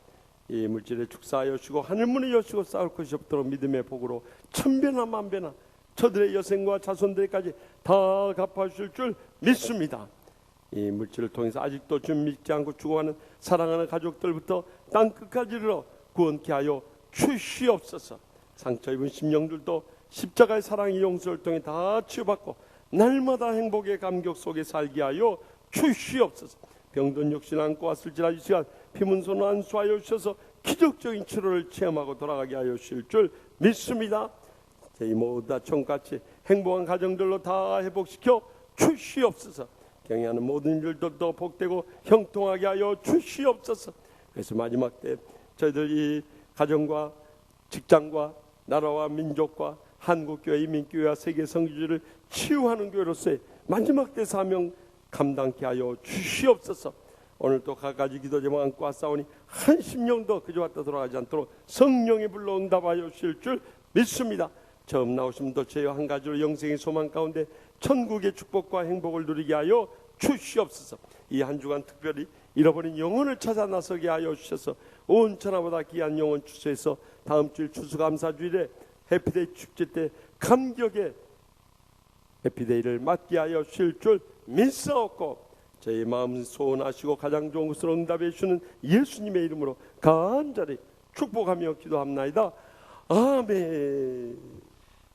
이 물질에 축사하여 주시고 하늘문을 여시고 쌓을 것이 없도록 믿음의 복으로 천배나 만배나 저들의 여생과 자손들까지 다 갚아주실 줄 믿습니다. 이 물질을 통해서 아직도 좀 믿지 않고 죽어가는 사랑하는 가족들부터 땅끝까지 이르러 구원케 하여 주시옵소서. 상처 입은 심령들도 십자가의 사랑의 용서를 통해 다 치유받고 날마다 행복의 감격 속에 살게 하여 주시옵소서. 병든 육신 안고 왔을지라 이 시간 피문손을 안수하여 주셔서 기적적인 치료를 체험하고 돌아가게 하여 주실 줄 믿습니다. 저희 모두 다 총같이 행복한 가정들로 다 회복시켜 주시옵소서. 경영하는 모든 일들도 복되고 형통하게 하여 주시옵소서. 그래서 마지막 때 저희들 이 가정과 직장과 나라와 민족과 한국교회, 이민교회와 세계 선교지를 치유하는 교회로서의 마지막 때 사명 감당케 하여 주시옵소서. 오늘도 갖가지 기도 제목 안고 왔사오니 한 심령도 그저 왔다 돌아가지 않도록 성령이 불러 응답하여 주실 줄 믿습니다. 처음 나오신 분도 죄와 한 가지로 영생의 소망 가운데 천국의 축복과 행복을 누리게 하여 주시옵소서. 이 한 주간 특별히 잃어버린 영혼을 찾아 나서게 하여 주셔서 온 천하보다 귀한 영혼 추수해서 다음 주일 추수감사주일에 해피데이 축제 때 감격의 해피데이를 맞게 하여 주실 줄 믿사옵고 저희 마음 소원하시고 가장 좋은 것으로 응답해 주시는 예수님의 이름으로 간절히 축복하며 기도합나이다. 아멘.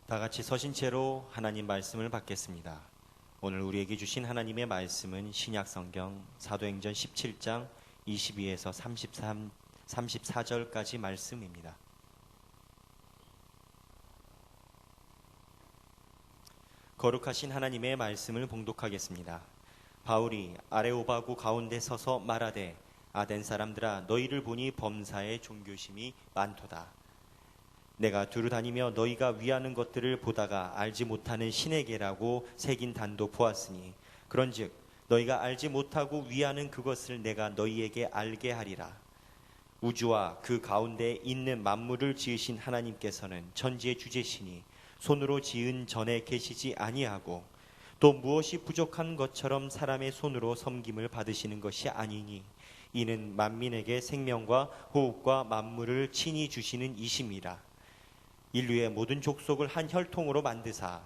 다 같이 서신 채로 하나님 말씀을 받겠습니다. 오늘 우리에게 주신 하나님의 말씀은 신약성경 사도행전 17장 22에서 34절까지 말씀입니다. 거룩하신 하나님의 말씀을 봉독하겠습니다. 바울이 아레오바구 가운데 서서 말하되 아덴 사람들아 너희를 보니 범사의 종교심이 많도다. 내가 두루 다니며 너희가 위하는 것들을 보다가 알지 못하는 신에게라고 새긴 단도 보았으니 그런즉 너희가 알지 못하고 위하는 그것을 내가 너희에게 알게 하리라. 우주와 그 가운데 있는 만물을 지으신 하나님께서는 천지의 주제시니 손으로 지은 전에 계시지 아니하고 또 무엇이 부족한 것처럼 사람의 손으로 섬김을 받으시는 것이 아니니 이는 만민에게 생명과 호흡과 만물을 친히 주시는 이심이라. 인류의 모든 족속을 한 혈통으로 만드사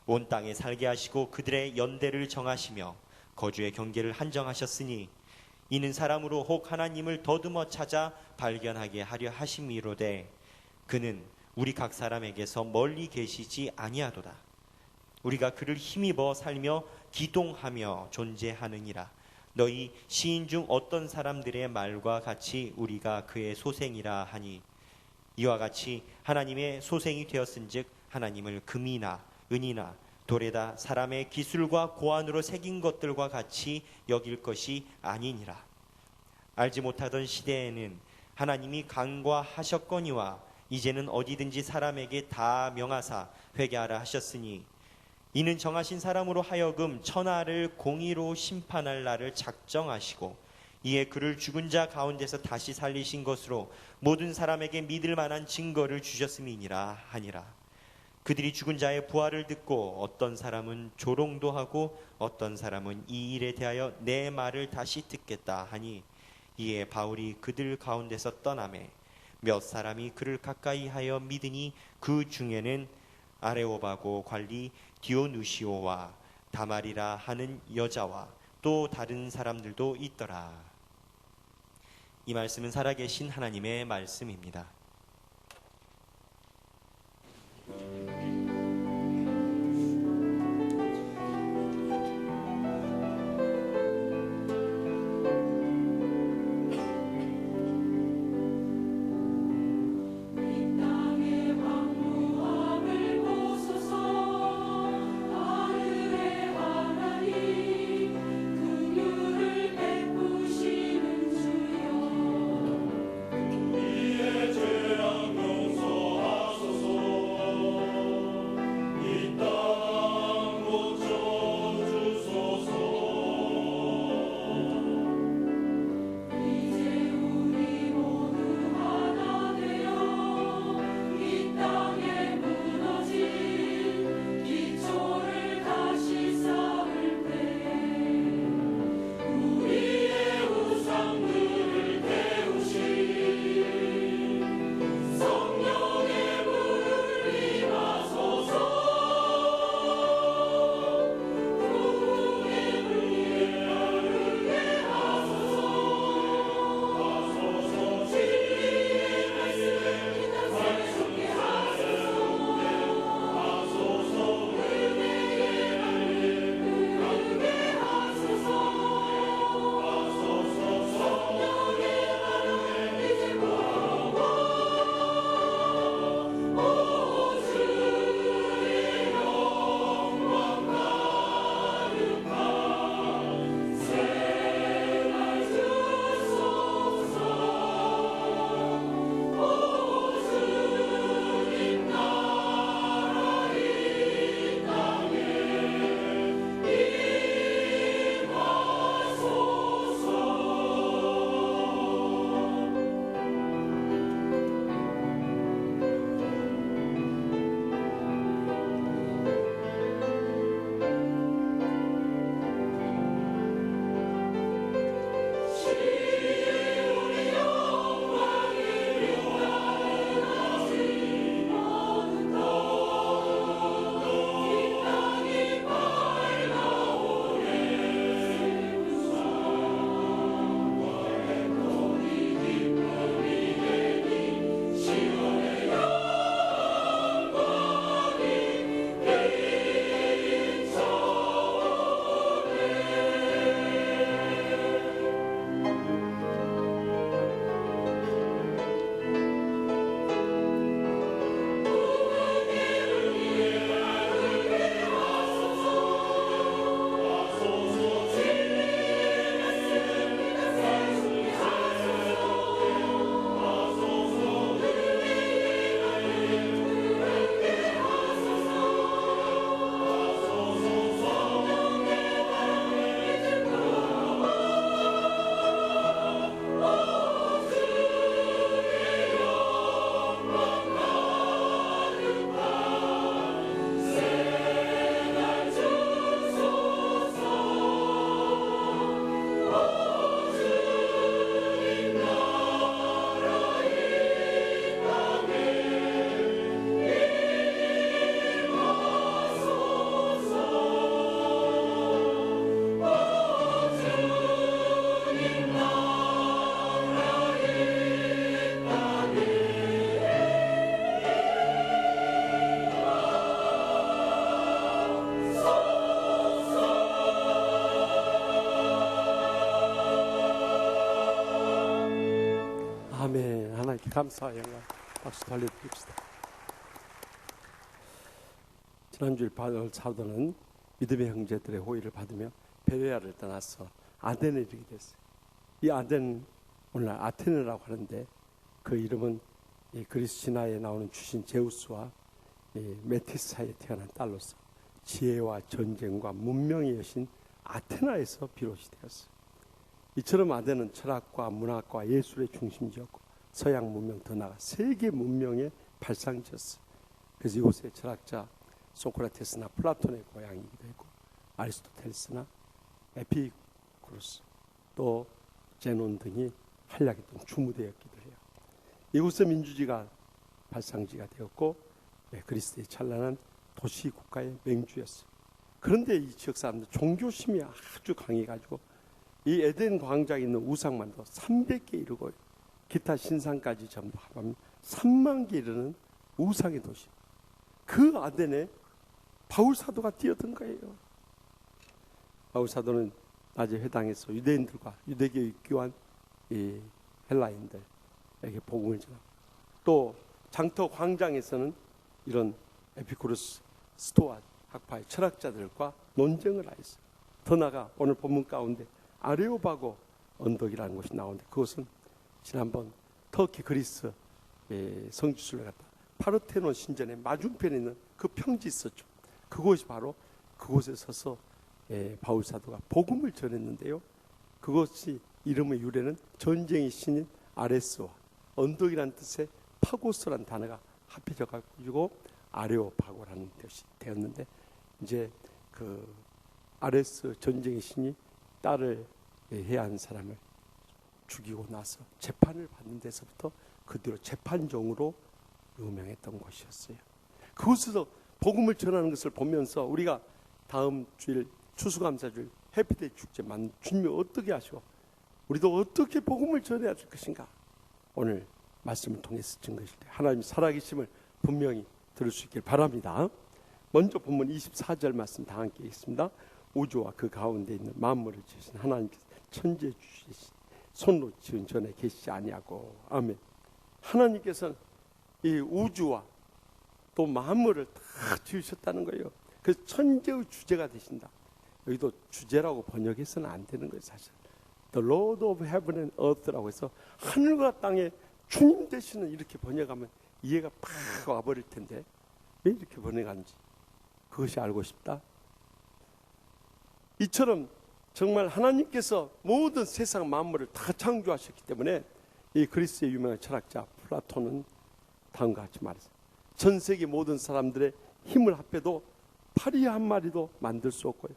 온 땅에 살게 하시고 그들의 연대를 정하시며 거주의 경계를 한정하셨으니 이는 사람으로 혹 하나님을 더듬어 찾아 발견하게 하려 하심이로되 그는 우리 각 사람에게서 멀리 계시지 아니하도다. 우리가 그를 힘입어 살며 기동하며 존재하느니라. 너희 시인 중 어떤 사람들의 말과 같이 우리가 그의 소생이라 하니 이와 같이 하나님의 소생이 되었은즉 하나님을 금이나 은이나 돌에다 사람의 기술과 고안으로 새긴 것들과 같이 여길 것이 아니니라. 알지 못하던 시대에는 하나님이 간과하셨거니와 이제는 어디든지 사람에게 다 명하사 회개하라 하셨으니 이는 정하신 사람으로 하여금 천하를 공의로 심판할 날을 작정하시고 이에 그를 죽은 자 가운데서 다시 살리신 것으로 모든 사람에게 믿을 만한 증거를 주셨음이니라 하니라. 그들이 죽은 자의 부활을 듣고 어떤 사람은 조롱도 하고 어떤 사람은 이 일에 대하여 내 말을 다시 듣겠다 하니 이에 바울이 그들 가운데서 떠나매 몇 사람이 그를 가까이 하여 믿으니 그 중에는 아레오바고 관리 디오누시오와 다말이라 하는 여자와 또 다른 사람들도 있더라. 이 말씀은 살아계신 하나님의 말씀입니다. 감사와 영광 박수 돌려드립시다. 지난주일 바울 사도는 믿음의 형제들의 호의를 받으며 베레아를 떠나서 아덴에 이르게 됐어요. 이 아덴 오늘날 아테네라고 하는데 그 이름은 이 그리스 신화에 나오는 주신 제우스와 메티스 사이에 태어난 딸로서 지혜와 전쟁과 문명의 여신 아테나에서 비롯이 되었어요. 이처럼 아덴은 철학과 문학과 예술의 중심지였고 서양 문명 더 나아가 세계 문명의 발상지였어요. 그래서 이곳에 철학자 소크라테스나 플라톤의 고향이기도 했고 아리스토텔레스나 에피쿠로스 또 제논 등이 활약했던 주무대였기도 해요. 이곳의 민주주의가 발상지가 되었고 그리스의 찬란한 도시 국가의 맹주였어요. 그런데 이 지역 사람들 종교심이 아주 강해가지고 이 에덴 광장에 있는 우상만도 300개 이르고 기타 신상까지 전부 합하면 3만 개 이르는 우상의 도시. 그 아덴에 바울 사도가 뛰어든 거예요. 바울 사도는 낮에 회당에서 유대인들과 유대교에 입교한 이 헬라인들에게 복음을 전하고 또 장터 광장에서는 이런 에피쿠로스 스토아 학파의 철학자들과 논쟁을 하였어요. 더 나아가 오늘 본문 가운데 아레오바고 언덕이라는 곳이 나오는데 그것은 지난번 터키 그리스 성지순례 갔다 파르테논 신전의 맞은편에 있는 그 평지 있었죠. 그곳이 바로 그곳에 서서 바울 사도가 복음을 전했는데요. 그것이 이름의 유래는 전쟁의 신인 아레스와 언덕이라는 뜻의 파고스라는 단어가 합해져 가지고 아레오파고라는 뜻이 되었는데 이제 그 아레스 전쟁의 신이 딸을 해한 사람을 죽이고 나서 재판을 받는 데서부터 그 뒤로 재판종으로 유명했던 곳이었어요. 그곳에서 복음을 전하는 것을 보면서 우리가 다음 주일 추수감사주일 해피데이 축제만 주님이 어떻게 하시고 우리도 어떻게 복음을 전해야 될 것인가 오늘 말씀을 통해서 증거하실 때 하나님 살아계심을 분명히 들을 수 있길 바랍니다. 먼저 본문 24절 말씀 다 함께 읽겠습니다. 우주와 그 가운데 있는 만물을 지으신 하나님께서 천지에 주시신 손으로 지은 전에 계시지 아니하고 아멘. 하나님께서는 이 우주와 또 만물을 다 지으셨다는 거예요. 그래서 천재의 주제가 되신다. 여기도 주제라고 번역해서는 안 되는 거예요. 사실 The Lord of Heaven and Earth라고 해서 하늘과 땅의 주님 되시는 이렇게 번역하면 이해가 팍 와버릴 텐데 왜 이렇게 번역하는지 그것이 알고 싶다. 이처럼 정말 하나님께서 모든 세상 만물을 다 창조하셨기 때문에 이 그리스의 유명한 철학자 플라톤은 다음과 같이 말했어요. 전 세계 모든 사람들의 힘을 합해도 파리 한 마리도 만들 수 없고요.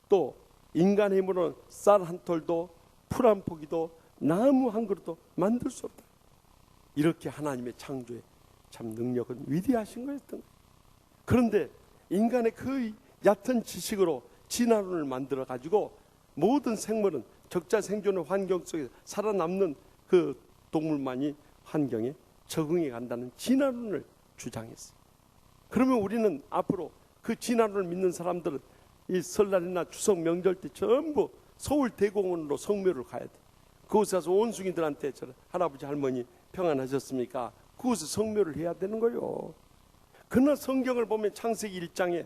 또 인간의 힘으로는 쌀 한 톨도 풀 한 포기도 나무 한 그루도 만들 수 없다. 이렇게 하나님의 창조의 참 능력은 위대하신 거였던 거예요. 그런데 인간의 그 얕은 지식으로 진화론을 만들어 가지고 모든 생물은 적자 생존의 환경 속에서 살아남는 그 동물만이 환경에 적응해 간다는 진화론을 주장했어요. 그러면 우리는 앞으로 그 진화론을 믿는 사람들은 이 설날이나 추석 명절 때 전부 서울 대공원으로 성묘를 가야 돼. 그곳에 가서 원숭이들한테 할아버지 할머니 평안하셨습니까? 그곳에 성묘를 해야 되는 거예요. 그러나 성경을 보면 창세기 1장에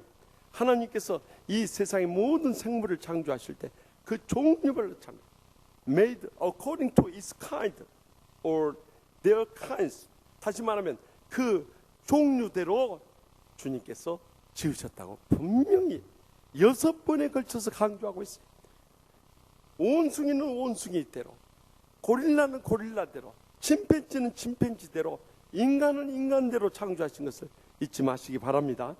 하나님께서 이 세상의 모든 생물을 창조하실 때 그 종류별로 창조 made according to its kind or their kinds. 다시 말하면 그 종류대로 주님께서 지으셨다고 분명히 6번에 걸쳐서 강조하고 있어요. 원숭이는 원숭이대로, 고릴라는 고릴라대로, 침팬지는 침팬지대로, 인간은 인간대로 창조하신 것을 잊지 마시기 바랍니다.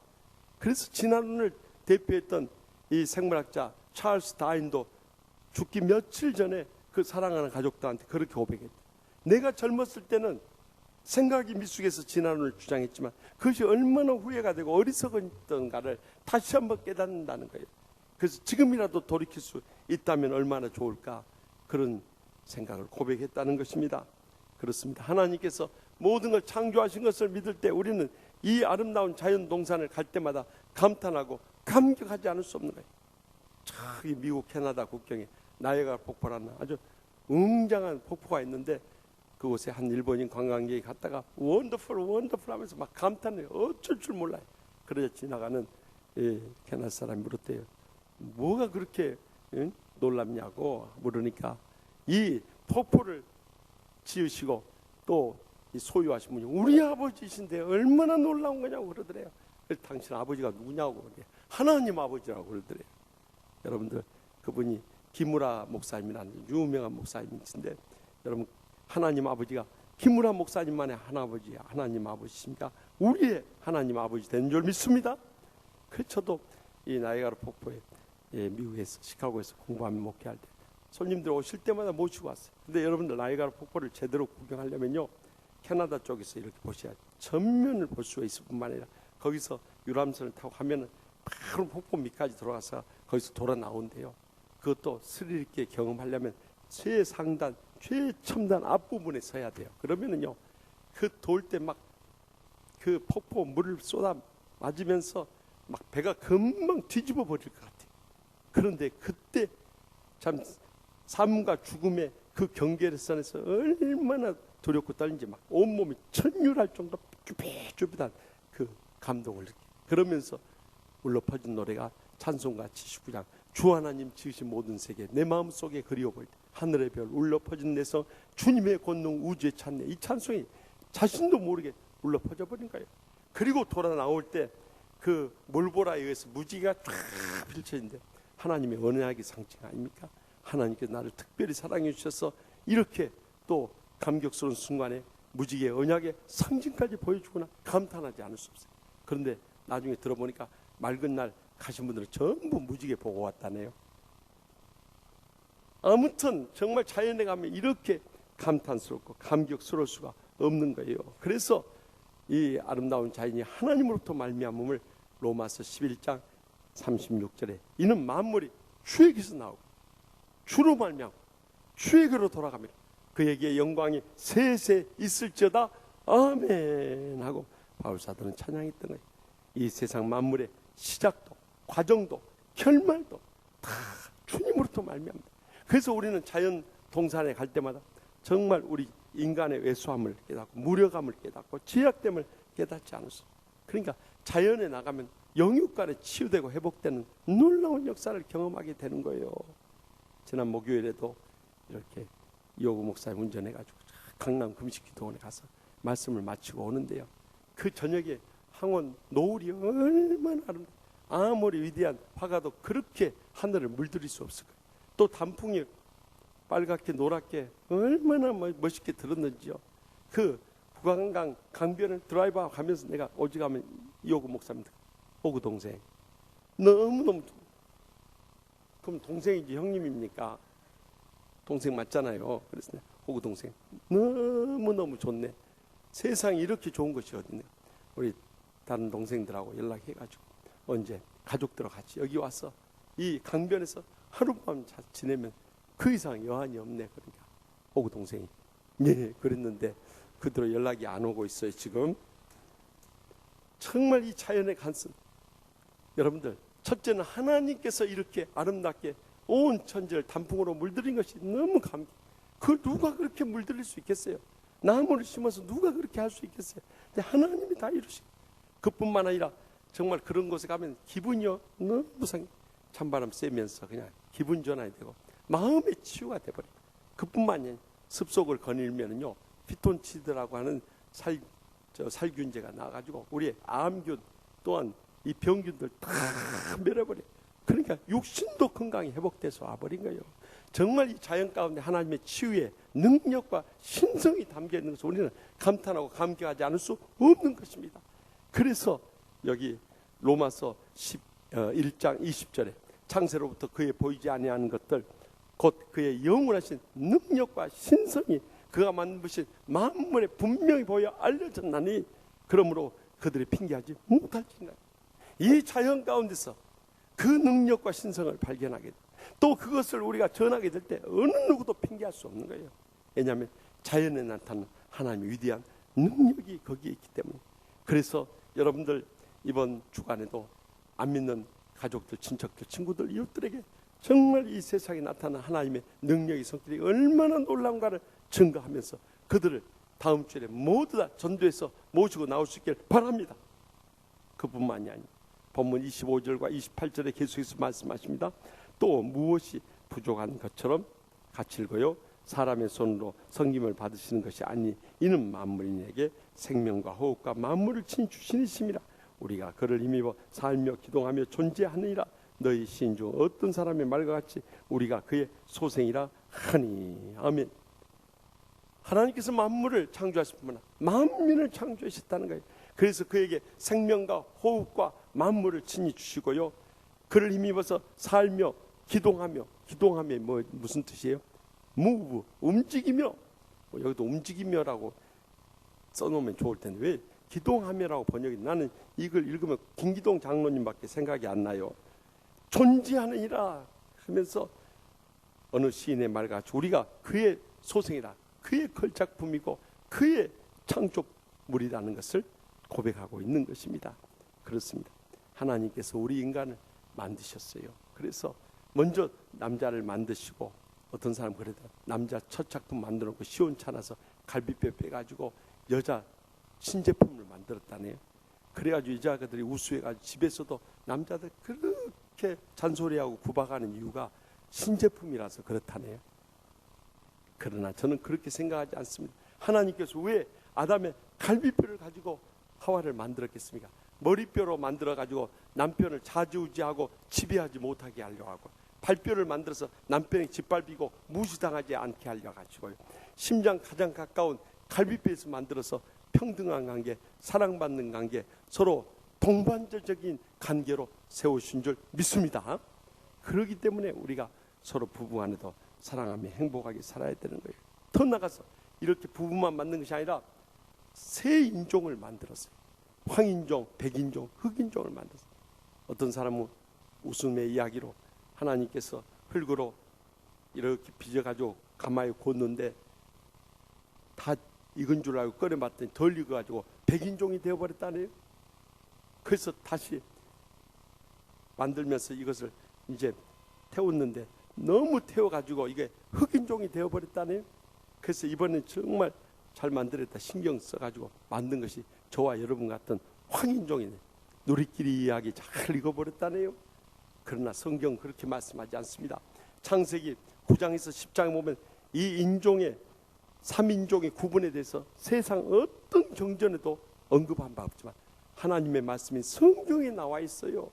그래서 진화론을 대표했던 이 생물학자 찰스 다윈도 죽기 며칠 전에 그 사랑하는 가족들한테 그렇게 고백했다. 내가 젊었을 때는 생각이 미숙해서 진화론을 주장했지만 그것이 얼마나 후회가 되고 어리석었던가를 다시 한번 깨닫는다는 거예요. 그래서 지금이라도 돌이킬 수 있다면 얼마나 좋을까 그런 생각을 고백했다는 것입니다. 그렇습니다. 하나님께서 모든 걸 창조하신 것을 믿을 때 우리는 이 아름다운 자연 동산을 갈 때마다 감탄하고 감격하지 않을 수 없는 거예요. 저기 미국 캐나다 국경에 나이아가라 폭포라는 아주 웅장한 폭포가 있는데 그곳에 한 일본인 관광객이 갔다가 원더풀 원더풀 하면서 막 감탄해요. 어쩔 줄 몰라요. 그러자 지나가는 캐나다 사람이 물었대요. 뭐가 그렇게 놀랍냐고 물으니까 이 폭포를 지으시고 또 이 소유하신 분이 우리 아버지이신데 얼마나 놀라운 거냐고 그러더래요. 그래서 당신 아버지가 누구냐고 하나님 아버지라고 그러더래요. 여러분들 그분이 김우라 목사님이라는 유명한 목사님이신데 여러분 하나님 아버지가 김우라 목사님만의 하나님 아버지십니까? 우리의 하나님 아버지 된 줄 믿습니다. 그래서 저도 이 나이아가라 폭포에 미국에서 시카고에서 공부하며 목회할 때 손님들 오실 때마다 모시고 왔어요. 근데 여러분들 나이아가라 폭포를 제대로 구경하려면요 캐나다 쪽에서 이렇게 보셔야 전면을 볼 수가 있을 뿐만 아니라 거기서 유람선을 타고 가면은 바로 폭포 밑까지 들어가서 거기서 돌아 나온대요. 그것도 스릴 있게 경험하려면 최상단 최첨단 앞부분에 서야 돼요. 그러면은요 그 돌 때 막 그 폭포 물을 쏟아 맞으면서 막 배가 금방 뒤집어 버릴 것 같아요. 그런데 그때 참 삶과 죽음의 그 경계선에서 얼마나 두렵고 떨린지 막 온몸이 천율할 정도로 쭈삣쭈삣한 그 감동을 느껴요. 그러면서 울려퍼진 노래가 찬송가 79장 주 하나님 지으신 모든 세계 내 마음속에 그리워 보일 때 하늘의 별 울려퍼진 내성 주님의 권능 우주에 찬네. 이 찬송이 자신도 모르게 울려퍼져 버린 거예요. 그리고 돌아 나올 때 그 몰보라에 의해서 무지개가 쫙 펼쳐진데 하나님의 언약의 상징 아닙니까? 하나님께서 나를 특별히 사랑해 주셔서 이렇게 또 감격스러운 순간에 무지개 언약의 상징까지 보여주구나 감탄하지 않을 수 없어요. 그런데 나중에 들어보니까 맑은 날 가신 분들은 전부 무지개 보고 왔다네요. 아무튼 정말 자연에 가면 이렇게 감탄스럽고 감격스러울 수가 없는 거예요. 그래서 이 아름다운 자연이 하나님으로부터 말미암음을 로마서 11장 36절에 이는 만물이 주에게서 나오고 주로 말미암고 주에게로 돌아갑니다. 그에게 영광이 세세 있을지어다 아멘 하고 바울사도는 찬양했던 거예요. 이 세상 만물의 시작도 과정도 결말도 다 주님으로부터 말미암니다. 그래서 우리는 자연 동산에 갈 때마다 정말 우리 인간의 왜소함을 깨닫고 무력함을 깨닫고 죄악됨을 깨닫지 않을 수. 그러니까 자연에 나가면 영육간에 치유되고 회복되는 놀라운 역사를 경험하게 되는 거예요. 지난 목요일에도 이렇게 이호구 목사님 운전해가지고 강남 금식기도원에 가서 말씀을 마치고 오는데요. 그 저녁에 항원 노을이 얼마나 아름다워. 아무리 위대한 화가도 그렇게 하늘을 물들일 수 없을 거예요. 또 단풍이 빨갛게 노랗게 얼마나 멋있게 들었는지요. 그 북한강 강변을 드라이브 가면서 내가 오직하면 이호구 목사님 호구 동생 너무너무 그럼 동생이지 형님입니까? 동생 맞잖아요. 그래서 호구 동생 너무너무 좋네. 세상에 이렇게 좋은 것이 어딨네. 우리 다른 동생들하고 연락해가지고 언제 가족들과 같이 여기 와서 이 강변에서 하룻밤 지내면 그 이상 여한이 없네. 그러니까 호구 동생이 네 그랬는데 그대로 연락이 안 오고 있어요. 지금 정말 이 자연의 간섭 여러분들 첫째는 하나님께서 이렇게 아름답게 온 천지를 단풍으로 물들인 것이 너무 감기. 그걸 누가 그렇게 물들일 수 있겠어요? 나무를 심어서 누가 그렇게 할 수 있겠어요? 근데 하나님이 다 이루시고 그뿐만 아니라 정말 그런 곳에 가면 기분이요 너무 상해. 찬바람 쐬면서 그냥 기분 전환이 되고 마음의 치유가 돼버려요. 그뿐만 아니라 습속을 거닐면은요 피톤치드라고 하는 살균제가 나와가지고 우리의 암균 또한 이 병균들 다 밀어버려요. 그러니까 육신도 건강이 회복돼서 와버린 거예요. 정말 이 자연 가운데 하나님의 치유의 능력과 신성이 담겨 있는 것을 우리는 감탄하고 감격하지 않을 수 없는 것입니다. 그래서 여기 로마서 1장 20절에 창세로부터 그의 보이지 아니하는 것들 곧 그의 영원하신 능력과 신성이 그가 만드신 만물에 분명히 보여 알려졌나니 그러므로 그들이 핑계하지 못할지니라. 이 자연 가운데서 그 능력과 신성을 발견하게 돼. 또 그것을 우리가 전하게 될 때 어느 누구도 핑계할 수 없는 거예요. 왜냐하면 자연에 나타나는 하나님의 위대한 능력이 거기에 있기 때문에. 그래서 여러분들 이번 주간에도 안 믿는 가족들, 친척들, 친구들, 이웃들에게 정말 이 세상에 나타난 하나님의 능력의 성질이 얼마나 놀라운가를 증거하면서 그들을 다음 주에 모두 다 전도해서 모시고 나올 수 있길 바랍니다. 그뿐만이 아니고 본문 25절과 28절에 계속해서 말씀하십니다. 또 무엇이 부족한 것처럼 같이 읽어요. 사람의 손으로 섬김을 받으시는 것이 아니 이는 만물인에게 생명과 호흡과 만물을 친 주신이심이라. 우리가 그를 힘입어 살며 기동하며 존재하느니라. 너희 시인 중 어떤 사람의 말과 같이 우리가 그의 소생이라 하니. 아멘. 하나님께서 만물을 창조하실 뿐만 아니라 만민을 창조하셨다는 거예요. 그래서 그에게 생명과 호흡과 만물을 친히 주시고요. 그를 힘입어서 살며 기동하며 무슨 뜻이에요? move, 움직이며. 여기도 움직이며라고 써놓으면 좋을 텐데 왜 기동하며라고 번역이. 나는 이걸 읽으면 김기동 장로님밖에 생각이 안 나요. 존재하느니라 하면서 어느 시인의 말같이 우리가 그의 소생이라, 그의 걸작품이고 그의 창조물이라는 것을 고백하고 있는 것입니다. 그렇습니다. 하나님께서 우리 인간을 만드셨어요. 그래서 먼저 남자를 만드시고, 어떤 사람 그러더라. 남자 첫 작품 만들어 놓고 시원찮아서 갈비뼈 빼가지고 여자 신제품을 만들었다네요. 그래가지고 여자들이 우수해가지고 집에서도 남자들 그렇게 잔소리하고 구박하는 이유가 신제품이라서 그렇다네요. 그러나 저는 그렇게 생각하지 않습니다. 하나님께서 왜 아담의 갈비뼈를 가지고 하와를 만들었겠습니까? 머리뼈로 만들어가지고 남편을 좌지우지하고 지배하지 못하게 하려고 하고, 발뼈를 만들어서 남편이 짓밟히고 무시당하지 않게 하려고 하시고요. 심장 가장 가까운 갈비뼈에서 만들어서 평등한 관계, 사랑받는 관계, 서로 동반자적인 관계로 세우신 줄 믿습니다. 그렇기 때문에 우리가 서로 부부 안에도 사랑하며 행복하게 살아야 되는 거예요. 더 나가서 이렇게 부부만 만든 것이 아니라 새 인종을 만들었어요. 황인종, 백인종, 흑인종을 만들었어요. 어떤 사람은 웃음의 이야기로 하나님께서 흙으로 이렇게 빚어가지고 가마에 꽂는데 다 익은 줄 알고 꺼내봤더니 덜 익어가지고 백인종이 되어버렸다네요. 그래서 다시 만들면서 이것을 이제 태웠는데 너무 태워가지고 이게 흑인종이 되어버렸다네요. 그래서 이번엔 정말 잘 만들었다 신경 써가지고 만든 것이 저와 여러분 같은 황인종이네. 누리끼리 이야기 잘 읽어버렸다네요. 그러나 성경 그렇게 말씀하지 않습니다. 창세기 9장에서 10장에 보면 이 인종의 3인종의 구분에 대해서 세상 어떤 경전에도 언급한 바 없지만 하나님의 말씀이 성경에 나와 있어요.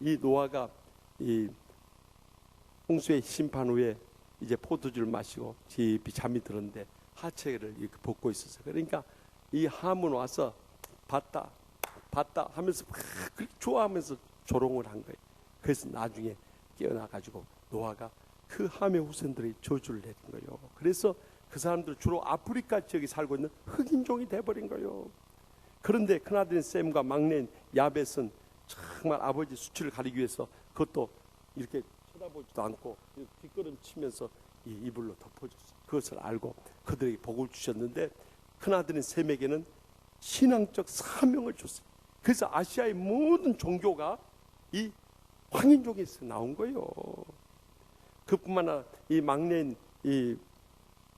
이 노아가 이 홍수의 심판 후에 이제 포도주를 마시고 깊이 잠이 들었는데 하체를 이렇게 벗고 있었어요. 그러니까 이 함은 와서 봤다 하면서 막 그렇게 좋아하면서 조롱을 한 거예요. 그래서 나중에 깨어나가지고 노아가 그 함의 후손들이 저주를 내린 거예요. 그래서 그 사람들 주로 아프리카 지역에 살고 있는 흑인종이 돼버린 거예요. 그런데 큰아들인 셈과 막내인 야벳은 정말 아버지 수치를 가리기 위해서 그것도 이렇게 쳐다보지도 않고 뒷걸음 치면서 이 이불로 덮어줬어요. 그것을 알고 그들에게 복을 주셨는데 큰아들인 셈에게는 신앙적 사명을 줬어요. 그래서 아시아의 모든 종교가 이 황인종에서 나온 거예요. 그뿐만 아니라 이 막내인 이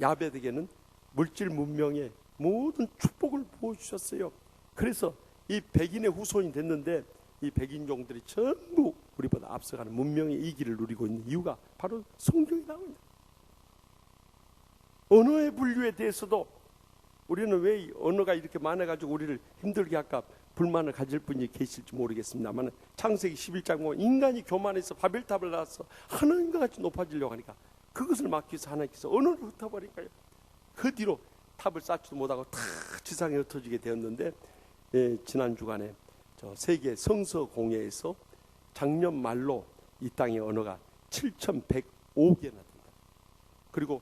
야벳에게는 물질 문명의 모든 축복을 부어주셨어요. 그래서 이 백인의 후손이 됐는데 이 백인종들이 전부 우리보다 앞서가는 문명의 이기를 누리고 있는 이유가 바로 성경에 나옵니다. 언어의 분류에 대해서도 우리는 왜 이 언어가 이렇게 많아가지고 우리를 힘들게 할까 불만을 가질 분이 계실지 모르겠습니다만 창세기 11장 보면 인간이 교만해서 바벨탑을 낳아서 하나님과 같이 높아지려고 하니까 그것을 막기 위해서 하나님께서 언어를 흩어버린 거예요. 그 뒤로 탑을 쌓지도 못하고 다 지상에 흩어지게 되었는데 지난 주간에 저 세계 성서 공회에서 작년 말로 이 땅의 언어가 7,105개나 된다. 그리고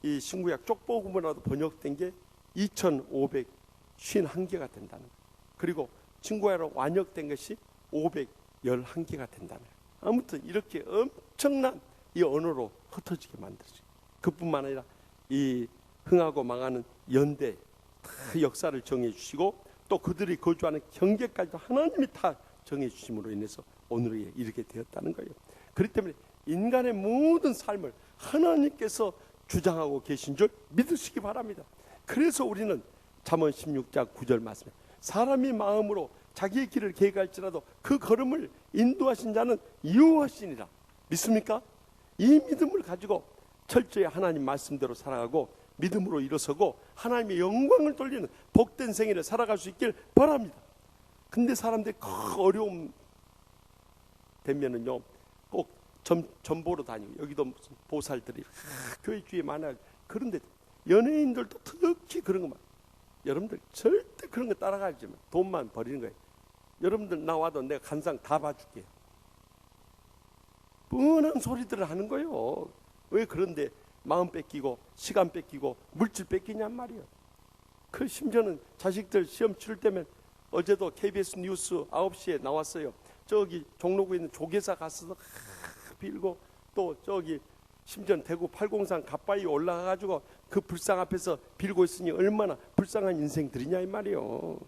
이 신구약 쪽복음으로도 번역된 게 2,551개가 된다는 거예요. 그리고 신구약으로 완역된 것이 511개가 된다는 거예요. 아무튼 이렇게 엄청난 이 언어로 흩어지게 만들었어요. 그뿐만 아니라 이 흥하고 망하는 연대 다 역사를 정해 주시고 또 그들이 거주하는 경계까지도 하나님이 다 정해 주심으로 인해서 오늘에 이르게 되었다는 거예요. 그렇기 때문에 인간의 모든 삶을 하나님께서 주장하고 계신 줄 믿으시기 바랍니다. 그래서 우리는 잠언 16장 9절 말씀에 사람이 마음으로 자기의 길을 계획할지라도 그 걸음을 인도하신 자는 여호와시니라. 믿습니까? 이 믿음을 가지고 철저히 하나님 말씀대로 살아가고 믿음으로 일어서고 하나님의 영광을 돌리는 복된 생애를 살아갈 수 있길 바랍니다. 근데 사람들이 어려움 되면은요 꼭 전보로 다니고, 여기도 무슨 보살들이 교회 주위에 많아요. 그런데 연예인들도 특히 그런 것만, 여러분들 절대 그런 거 따라가지 마. 돈만 버리는 거예요. 여러분들 나와도 내가 간상 다 봐줄게요. 뻔한 소리들을 하는 거예요. 왜 그런데 마음 뺏기고 시간 뺏기고 물질 뺏기냔 말이에요. 그 심지어는 자식들 시험 치를 때면, 어제도 KBS 뉴스 9시에 나왔어요. 저기 종로구에 있는 조계사 가서 빌고, 또 저기 심지어는 대구 803 갓바위 올라가가지고 그 불상 앞에서 빌고 있으니 얼마나 불쌍한 인생들이냐 이 말이에요.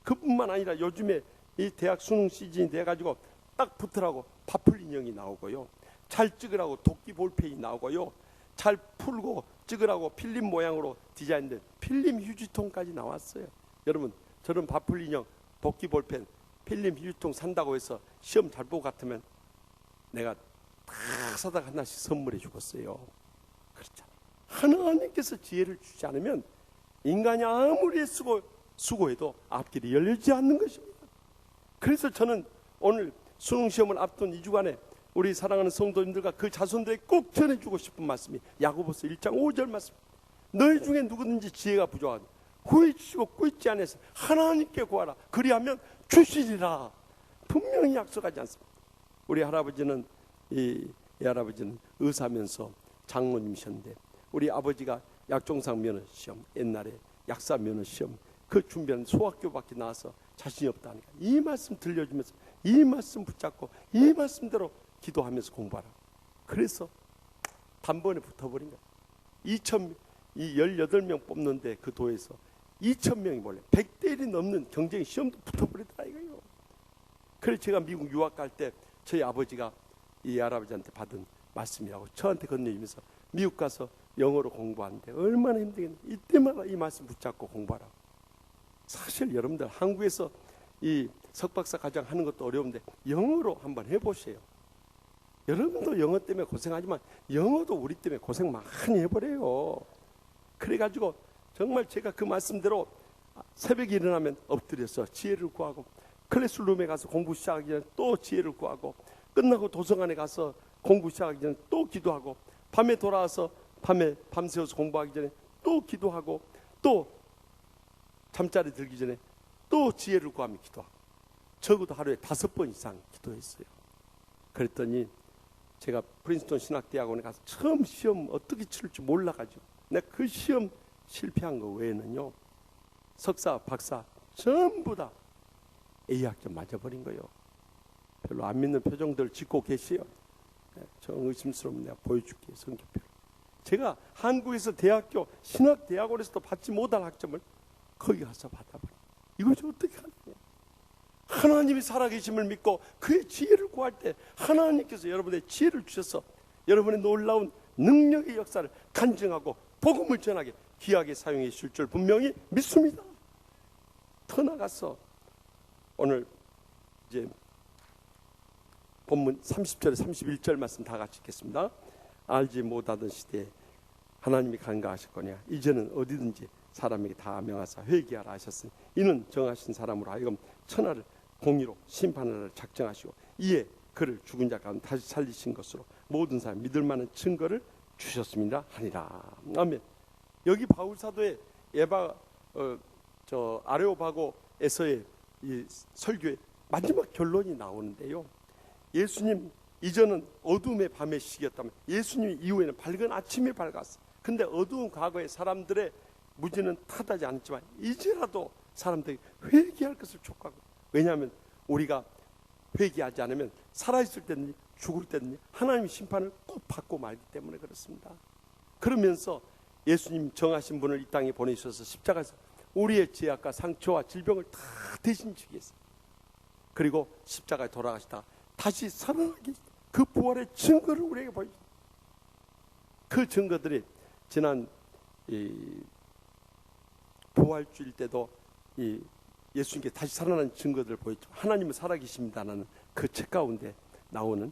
그뿐만 아니라 요즘에 이 대학 수능 시즌이 돼가지고 딱 붙으라고 파풀 인형이 나오고요, 잘 찍으라고 도끼 볼펜이 나오고요, 잘 풀고 찍으라고 필름 모양으로 디자인된 필름 휴지통까지 나왔어요. 여러분, 저런 파풀 인형, 도끼 볼펜, 필름 휴지통 산다고 해서 시험 잘 보고 같으면 내가 다 사다가 하나씩 선물해 주겠어요. 그렇잖아요. 하나님께서 지혜를 주지 않으면 인간이 아무리 수고해도 앞길이 열리지 않는 것입니다. 그래서 저는 오늘 수능 시험을 앞둔 2주간에 우리 사랑하는 성도님들과 그 자손들에게 꼭 전해주고 싶은 말씀이 야고보서 1장 5절 말씀. 너희 중에 누구든지 지혜가 부족하니 후회치고 꾀지 않아서 하나님께 구하라. 그리하면 주시리라. 분명히 약속하지 않습니다. 우리 할아버지는 이 할아버지는 의사면서 장로님이셨는데, 우리 아버지가 약종상 면허 시험, 옛날에 약사 면허 시험 그 준비하는 소학교밖에 나와서 자신이 없다니까 이 말씀 들려주면서 이 말씀 붙잡고 이 말씀대로 기도하면서 공부하라. 그래서 단번에 붙어버린 거야. 18명 뽑는데 그 도에서 2000명이 몰래 100대 1이 넘는 경쟁 시험도 붙어버리더라 이거요. 그래서 제가 미국 유학 갈 때 저희 아버지가 이 할아버지한테 받은 말씀이라고 저한테 건네주면서 미국 가서 영어로 공부하는데 얼마나 힘들겠는데 이때마다 이 말씀 붙잡고 공부하라. 사실 여러분들 한국에서 이 석박사 과정 하는 것도 어려운데 영어로 한번 해보세요. 여러분도 영어 때문에 고생하지만 영어도 우리 때문에 고생 많이 해버려요. 그래가지고 정말 제가 그 말씀대로 새벽에 일어나면 엎드려서 지혜를 구하고, 클래스룸에 가서 공부 시작하기 전에 또 지혜를 구하고, 끝나고 도서관에 가서 공부 시작하기 전에 또 기도하고, 밤에 돌아와서 밤새워서 공부하기 전에 또 기도하고, 또 잠자리 들기 전에 또 지혜를 구하며 기도하고, 적어도 하루에 5번 이상 기도했어요. 그랬더니 제가 프린스턴 신학대학원에 가서 처음 시험 어떻게 치를지 몰라가지고 내가 그 시험 실패한 거 외에는요 석사, 박사 전부 다 A학점 맞아버린 거예요. 별로 안 믿는 표정들 짓고 계세요. 정 의심스러우면 내가 보여줄게요. 성적표를. 제가 한국에서 대학교 신학대학원에서도 받지 못할 학점을 거기 가서 받아버려요. 이것이 어떻게 하느냐. 하나님이 살아계심을 믿고 그의 지혜를 구할 때 하나님께서 여러분의 지혜를 주셔서 여러분의 놀라운 능력의 역사를 간증하고 복음을 전하게 귀하게 사용해 주실 줄 분명히 믿습니다. 더 나가서 오늘 이제 본문 30절에 31절 말씀 다 같이 읽겠습니다. 알지 못하던 시대에 하나님이 간과하셨거냐. 이제는 어디든지 사람에게 다 명하사 회개하라 하셨으니 이는 정하신 사람으로 하여금 천하를 공의로 심판하라 작정하시고 이에 그를 죽은 자 가운데 다시 살리신 것으로 모든 사람 믿을 만한 증거를 주셨습니다 하니라. 아멘. 여기 바울 사도의 아레오바고에서의 이 설교의 마지막 결론이 나오는데요. 예수님 이전은 어둠의 밤의 시기였다면 예수님 이후에는 밝은 아침이 밝았어. 근데 어두운 과거의 사람들의 무지는 탓하지 않지만 이제라도 사람들이 회개할 것을 촉구하고, 왜냐하면 우리가 회개하지 않으면 살아있을 때든지 죽을 때든지 하나님의 심판을 꼭 받고 말기 때문에 그렇습니다. 그러면서 예수님 정하신 분을 이 땅에 보내주셔서 십자가에서 우리의 죄악과 상처와 질병을 다 대신 지겠어요. 그리고 십자가에 돌아가시다가 다시 살아나기, 그 부활의 증거를 우리에게 보여줍니다. 그 증거들이 지난 부활주일 때도 이 예수님께 다시 살아난 증거들을 보였죠. 하나님은 살아계십니다라는 그 책 가운데 나오는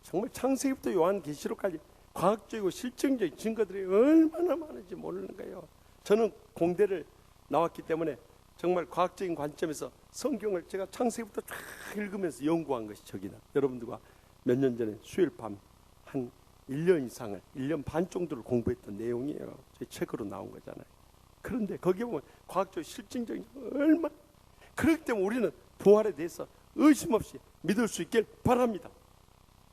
정말 창세기부터 요한계시록까지 과학적이고 실증적인 증거들이 얼마나 많은지 모르는 거예요. 저는 공대를 나왔기 때문에 정말 과학적인 관점에서 성경을 제가 창세기부터 쫙 읽으면서 연구한 것이 저기다. 여러분들과 몇 년 전에 수요일 밤 한 1년 이상을 1년 반 정도를 공부했던 내용이에요. 저희 책으로 나온 거잖아요. 그런데 거기에 보면 과학적 실증적인 얼마나, 그렇기 때문에 우리는 부활에 대해서 의심 없이 믿을 수 있길 바랍니다.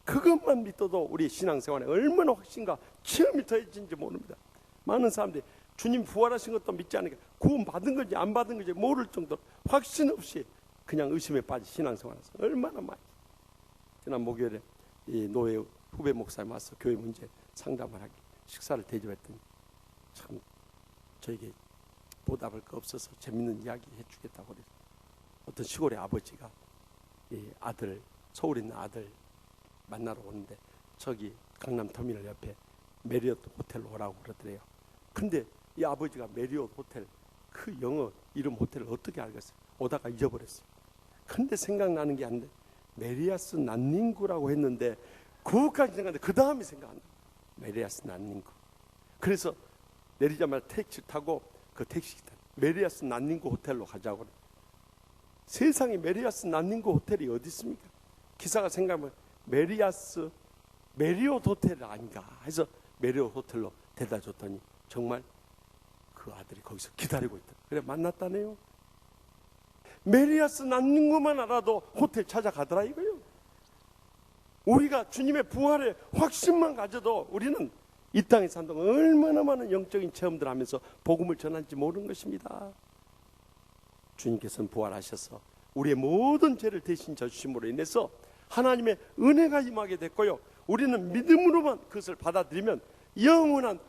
그것만 믿어도 우리 신앙생활에 얼마나 확신과 체험이 더해진지 모릅니다. 많은 사람들이 주님 부활하신 것도 믿지 않으니까 구원 받은 건지 안 받은 건지 모를 정도로 확신 없이 그냥 의심에 빠진 신앙생활에서 얼마나 많이. 지난 목요일에 이 노예 후배 목사님 와서 교회 문제 상담을 하기 식사를 대접했더니 참 저에게 보답할 거 없어서 재밌는 이야기 해주겠다고 그래서 어떤 시골의 아버지가 이 아들, 서울에 있는 아들 만나러 오는데 저기 강남터미널 옆에 메리엇 호텔로 오라고 그러더래요. 근데 이 아버지가 메리엇 호텔 그 영어 이름 호텔을 어떻게 알겠어요? 오다가 잊어버렸어요. 근데 생각나는 게 아닌데 메리아스 난닝구라고 했는데 그것까지 생각하는데 그 다음이 생각난다. 메리아스 난닝구. 그래서 내리자마자 택시 타고 그 택시 메리아스 난닝구 호텔로 가자고. 세상에 메리아스 난닝구 호텔이 어디 있습니까? 기사가 생각하면 메리엇 호텔 아닌가 해서 메리엇 호텔로 데려다 줬더니 정말 그 아들이 거기서 기다리고 있다. 그래 만났다네요. 메리아스 난닝구만 알아도 호텔 찾아가더라 이거요. 우리가 주님의 부활의 확신만 가져도 우리는 이 땅에 산 동안 얼마나 많은 영적인 체험들을 하면서 복음을 전할지 모르는 것입니다. 주님께서는 부활하셔서 우리의 모든 죄를 대신 져주심으로 인해서 하나님의 은혜가 임하게 됐고요. 우리는 믿음으로만 그것을 받아들이면 영원한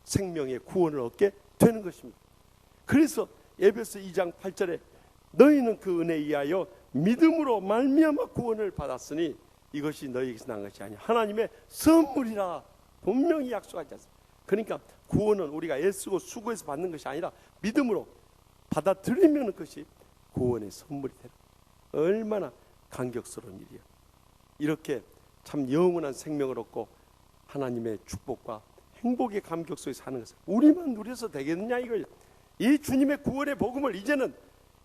생명의 구원을 얻게 되는 것입니다. 그래서 에베소 2장 8절에 너희는 그 은혜에 의하여 믿음으로 말미암아 구원을 받았으니 이것이 너희에게서 난 것이 아니야 하나님의 선물이라 분명히 약속하지 않습니까? 그러니까 구원은 우리가 애쓰고 수고해서 받는 것이 아니라 믿음으로 받아들이면 그것이 구원의 선물이 되라. 얼마나 감격스러운 일이야. 이렇게 참 영원한 생명을 얻고 하나님의 축복과 행복의 감격 속에 사는 것을 우리만 누려서 되겠느냐 이거예요. 이 주님의 구원의 복음을 이제는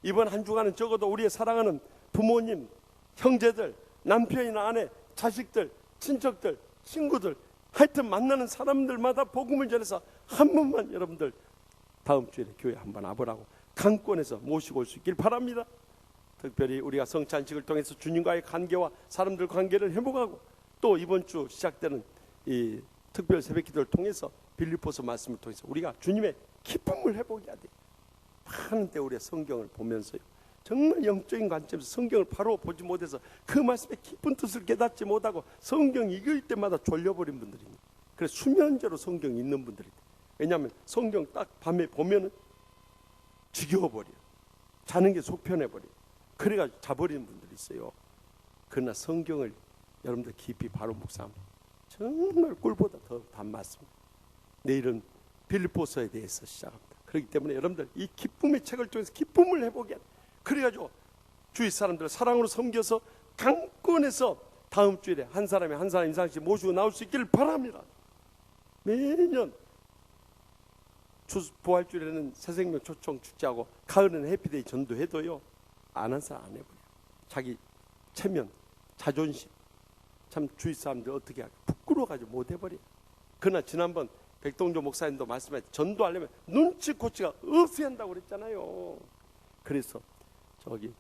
이번 한 주간은 적어도 우리의 사랑하는 부모님, 형제들, 남편이나 아내, 자식들, 친척들, 친구들 하여튼 만나는 사람들마다 복음을 전해서 한 번만 여러분들 다음 주에 교회 한번 와보라고 강권해서 모시고 올 수 있길 바랍니다. 특별히 우리가 성찬식을 통해서 주님과의 관계와 사람들 관계를 회복하고 또 이번 주 시작되는 이 특별 새벽기도를 통해서 빌립보서 말씀을 통해서 우리가 주님의 기쁨을 회복해야 돼요. 많은 때 우리의 성경을 보면서요 정말 영적인 관점에서 성경을 바로 보지 못해서 그 말씀의 깊은 뜻을 깨닫지 못하고 성경 읽을 때마다 졸려버린 분들이 있는. 그래서 수면제로 성경 읽는 분들이 있다. 왜냐하면 성경 딱 밤에 보면은 지겨워버려요. 자는 게 속편해버려요. 그래가지고 자버리는 분들이 있어요. 그러나 성경을 여러분들 깊이 바로 묵상하면 정말 꿀보다 더 단맞습니다. 내일은 빌립보서에 대해서 시작합니다. 그렇기 때문에 여러분들 이 기쁨의 책을 통해서 기쁨을 회복해야 돼. 그래가지고 주위 사람들을 사랑으로 섬겨서 강권해서 다음 주일에 한 사람이 한 사람 이상씩 모시고 나올 수 있기를 바랍니다. 매년 부활주일에는 새생명 초청 축제하고 가을에는 해피데이 전도해도요 안 한 사람 안 해버려요. 자기 체면, 자존심 참 주위 사람들 어떻게 하게 부끄러워가지고 못 해버려요. 그러나 지난번 백동조 목사님도 말씀하셨 전도하려면 눈치코치가 없어야 한다고 그랬잖아요. 그래서 저기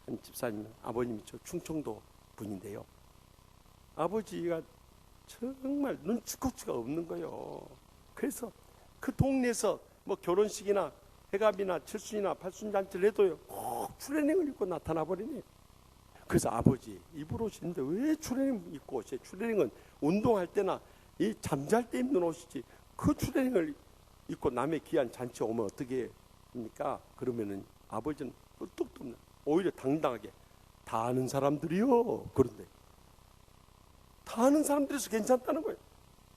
한 집사님 아버님이 저 충청도 분인데요. 아버지가 정말 눈치코치가 없는 거예요. 그래서 그 동네에서 뭐 결혼식이나 해갑이나 칠순이나 팔순잔치를 해도요 꼭 추레닝을 입고 나타나 버리네. 그래서 아버지 입을 옷인데 왜 추레닝 입고 오세요? 추레닝은 운동할 때나 이 잠잘 때 입는 옷이지 그 추레닝을 입고 남의 귀한 잔치에 오면 어떻게 합니까? 그러면은 아버지는 뚝뚝 없는 오히려 당당하게 다 아는 사람들이요. 그런데 다 아는 사람들에서 괜찮다는 거예요.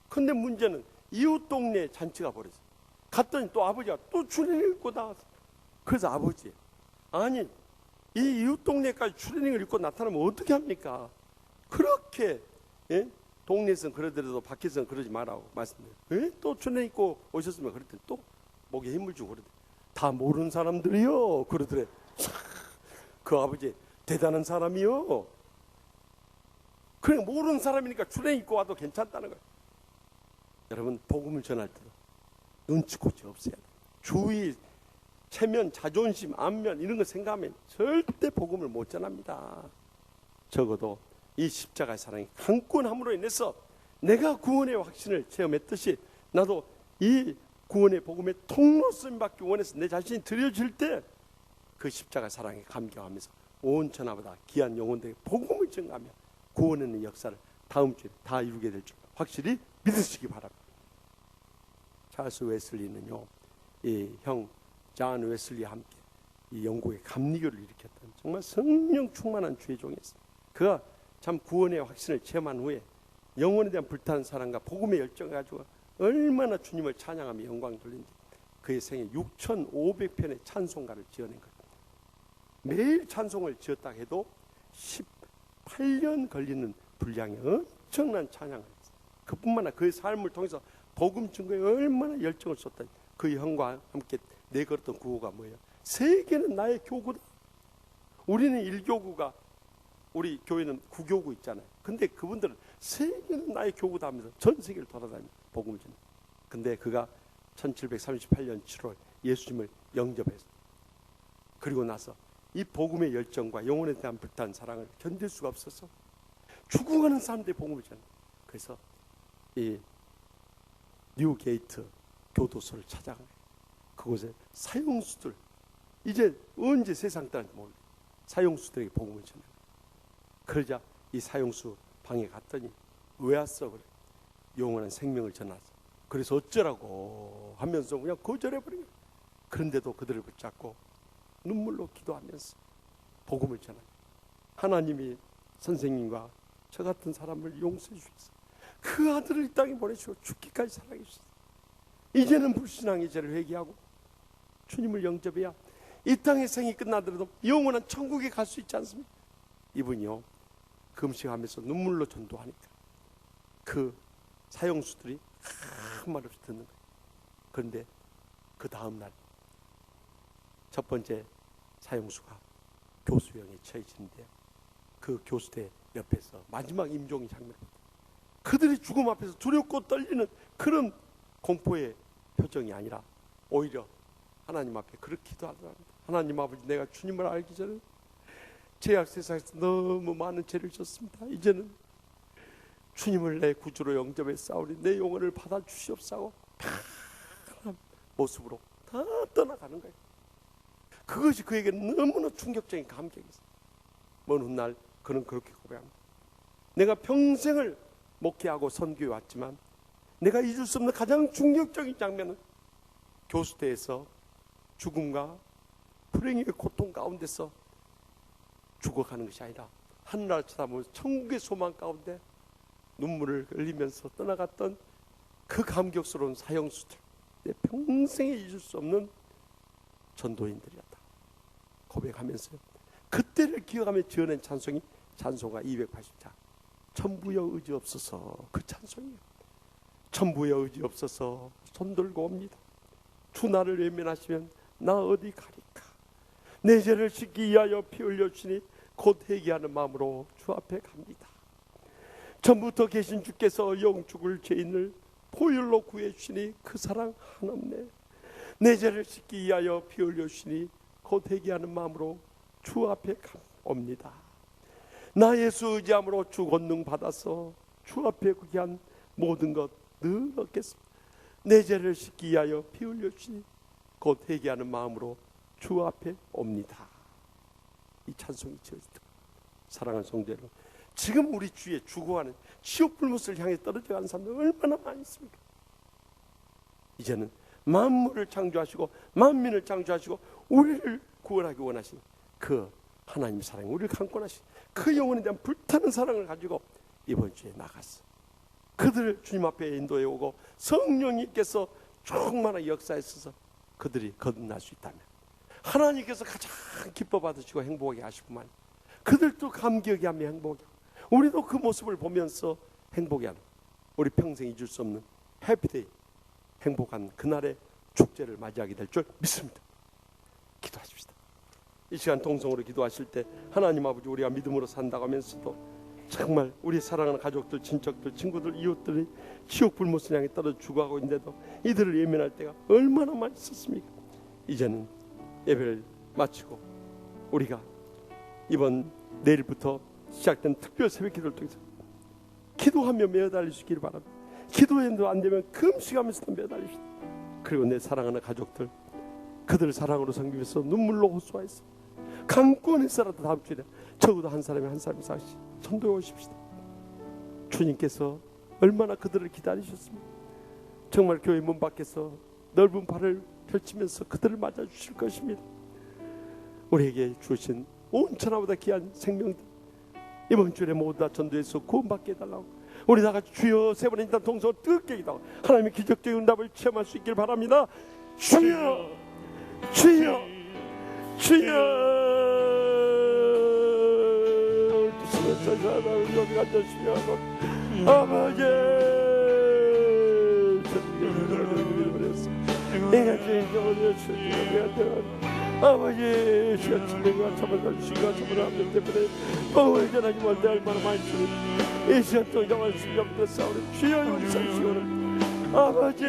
근데 문제는 이웃 동네 잔치가 벌어졌어요. 갔더니 또 아버지가 또 추레닝 입고 나왔어. 그래서 아버지, 아니 이 이웃 동네까지 추리닝을 입고 나타나면 어떻게 합니까? 그렇게 동네에서는 그러더라도 밖에서는 그러지 말라고 말씀드려요. 또 추리닝 입고 오셨으면 그랬더니 또 목에 힘을 주고 그러더래. 다 모르는 사람들이요 그러더래. 그 아버지 대단한 사람이요. 그래 모르는 사람이니까 추리닝 입고 와도 괜찮다는 거예요. 여러분 복음을 전할 때도 눈치코치 없어야 돼요. 주의 체면, 자존심, 안면 이런 거 생각하면 절대 복음을 못 전합니다. 적어도 이 십자가의 사랑이 강권함으로 인해서 내가 구원의 확신을 체험했듯이 나도 이 구원의 복음의 통로 쓰임 받기 원해서 내 자신이 드려질 때 그 십자가의 사랑에 감격하면서 온 천하보다 귀한 영혼들에게 복음을 전하며 구원하는 역사를 다음 주에 다 이루게 될 줄 확실히 믿으시기 바랍니다. 찰스 웨슬리는요, 이 형 존 웨슬리와 함께 이 영국의 감리교를 일으켰던 정말 성령 충만한 주의 종이었습니다. 그가 참 구원의 확신을 체험한 후에 영혼에 대한 불타는 사랑과 복음의 열정을 가지고 얼마나 주님을 찬양하며 영광 돌린지 그의 생애 6,500편의 찬송가를 지어낸 거예요. 매일 찬송을 지었다 해도 18년 걸리는 분량의 엄청난 찬양을 했어요. 그뿐만 아니라 그의 삶을 통해서 복음 증거에 얼마나 열정을 쏟다. 그 형과 함께 내걸었던 구호가 뭐예요? 세계는 나의 교구다. 우리는 1교구가 우리 교회는 9교구 있잖아요. 근데 그분들은 세계는 나의 교구다 하면서 전 세계를 돌아다니는 복음을 전해요. 근데 그가 1738년 7월 예수님을 영접했어요. 그리고 나서 이 복음의 열정과 영혼에 대한 불타는 사랑을 견딜 수가 없어서 죽어가는 사람들의 복음을 전해요. 그래서 이 뉴게이트 교도소를 찾아가요. 그곳에 사형수들, 이제 언제 세상 떠날지 모르고 사형수들에게 복음을 전해요. 그러자 이 사형수 방에 갔더니 왜 왔어? 그래. 영원한 생명을 전하서. 그래서 어쩌라고 하면서 그냥 거절해버린 거예요. 그런데도 그들을 붙잡고 눈물로 기도하면서 복음을 전하요. 하나님이 선생님과 저 같은 사람을 용서해 주셔서 그 아들을 이 땅에 보내시고 죽기까지 사랑해 주셨어요. 이제는 불신앙의 죄를 회개하고 주님을 영접해야 이 땅의 생이 끝나더라도 영원한 천국에 갈 수 있지 않습니까? 이분이요 금식하면서 눈물로 전도하니까 그 사형수들이 아무 말 없이 듣는 거예요. 그런데 그 다음날 첫 번째 사형수가 교수형에 처해지는데 그 교수대 옆에서 마지막 임종의 장면을 봅니다. 그들이 죽음 앞에서 두렵고 떨리는 그런 공포의 표정이 아니라 오히려 하나님 앞에 그렇게 기도하더랍니다. 하나님 아버지, 내가 주님을 알기 전에 죄악 세상에서 너무 많은 죄를 졌습니다. 이제는 주님을 내 구주로 영접했사오니 내 영혼을 받아주시옵사고 편한 모습으로 다 떠나가는 거예요. 그것이 그에게 너무나 충격적인 감격이었어요. 먼 훗날 그는 그렇게 고백합니다. 내가 평생을 목회하고 선교해 왔지만 내가 잊을 수 없는 가장 충격적인 장면은 교수대에서 죽음과 불행의 고통 가운데서 죽어가는 것이 아니라 하늘을 쳐다보면서 천국의 소망 가운데 눈물을 흘리면서 떠나갔던 그 감격스러운 사형수들, 내 평생에 잊을 수 없는 전도인들이었다 고백하면서요, 그때를 기억하며 지어낸 찬송이 찬송가 280장 천부여 의지 없어서. 그 찬송이에요. 천부여 의지 없어서 손들고 옵니다. 주 나를 외면하시면 나 어디 가리까. 내 죄를 씻기 위하여 피 흘려주시니 곧 회개하는 마음으로 주 앞에 갑니다. 전부터 계신 주께서 영죽을 죄인을 포율로 구해주시니 그 사랑 한없네. 내 죄를 씻기 위하여 피 흘려주시니 곧 회개하는 마음으로 주 앞에 옵니다. 나 예수 의지함으로 주 권능 받아서 주 앞에 구한 모든 것 늘 얻겠습니다. 내 죄를 씻기 위하여 피 흘려주시니 곧 회개하는 마음으로 주 앞에 옵니다. 이 찬송이 지어졌다. 사랑하는 성도 여러분, 지금 우리 주위에 죽어가는 지옥 불못을 향해 떨어져가는 사람들 얼마나 많이 있습니까? 이제는 만물을 창조하시고 만민을 창조하시고 우리를 구원하기 원하신 그 하나님 사랑, 우리를 강권하신 그 영혼에 대한 불타는 사랑을 가지고 이번 주에 나갔어. 그들을 주님 앞에 인도해 오고 성령님께서 충만한 역사에 있어서 그들이 거듭날 수 있다면, 하나님께서 가장 기뻐 받으시고 행복하게 하실 뿐만 아니라 그들도 감격해 하며 행복해 하고 우리도 그 모습을 보면서 행복해 하는 우리 평생 잊을 수 없는 해피데이, 행복한 그날의 축제를 맞이하게 될 줄 믿습니다. 기도하십시다. 이 시간 동성으로 기도하실 때 하나님 아버지, 우리가 믿음으로 산다고 하면서도 정말 우리 사랑하는 가족들, 친척들, 친구들, 이웃들이 지옥 불못을 향해 떨어져 죽어가고 있는데도 이들을 예면할 때가 얼마나 많이 있었습니까? 이제는 예배를 마치고 우리가 이번 내일부터 시작된 특별 새벽 기도를 통해서 기도하며 매달릴 수 있기를 바랍니다. 기도해도 안 되면 금식하면서도 매달립시다. 그리고 내 사랑하는 가족들, 그들을 사랑으로 섬기면서 눈물로 호소하였어. 강권에서라도 다음 주에 적어도 한 사람이 전도해 오십시다. 주님께서 얼마나 그들을 기다리셨습니까? 정말 교회 문 밖에서 넓은 발을 펼치면서 그들을 맞아주실 것입니다. 우리에게 주신 온 천하보다 귀한 생명들, 이번 주에 모두 다 전도해서 구원받게 해달라고 우리 다 같이 주여 세 번의 인단 동성을 뜨겁게 기도하고 하나님의 기적적인 응답을 체험할 수 있길 바랍니다. 주여, 주여, 주여. 여기 앉으시며 아버지, 내가 죄인 영혼을 아버지, 시간 침례가 참아서 시간 참으라 하는 때문에 복음을 전하지 못해 얼마나 많이 쓰는 이 시간 동안 신령들 싸우는 주여 용서하시오를 아버지,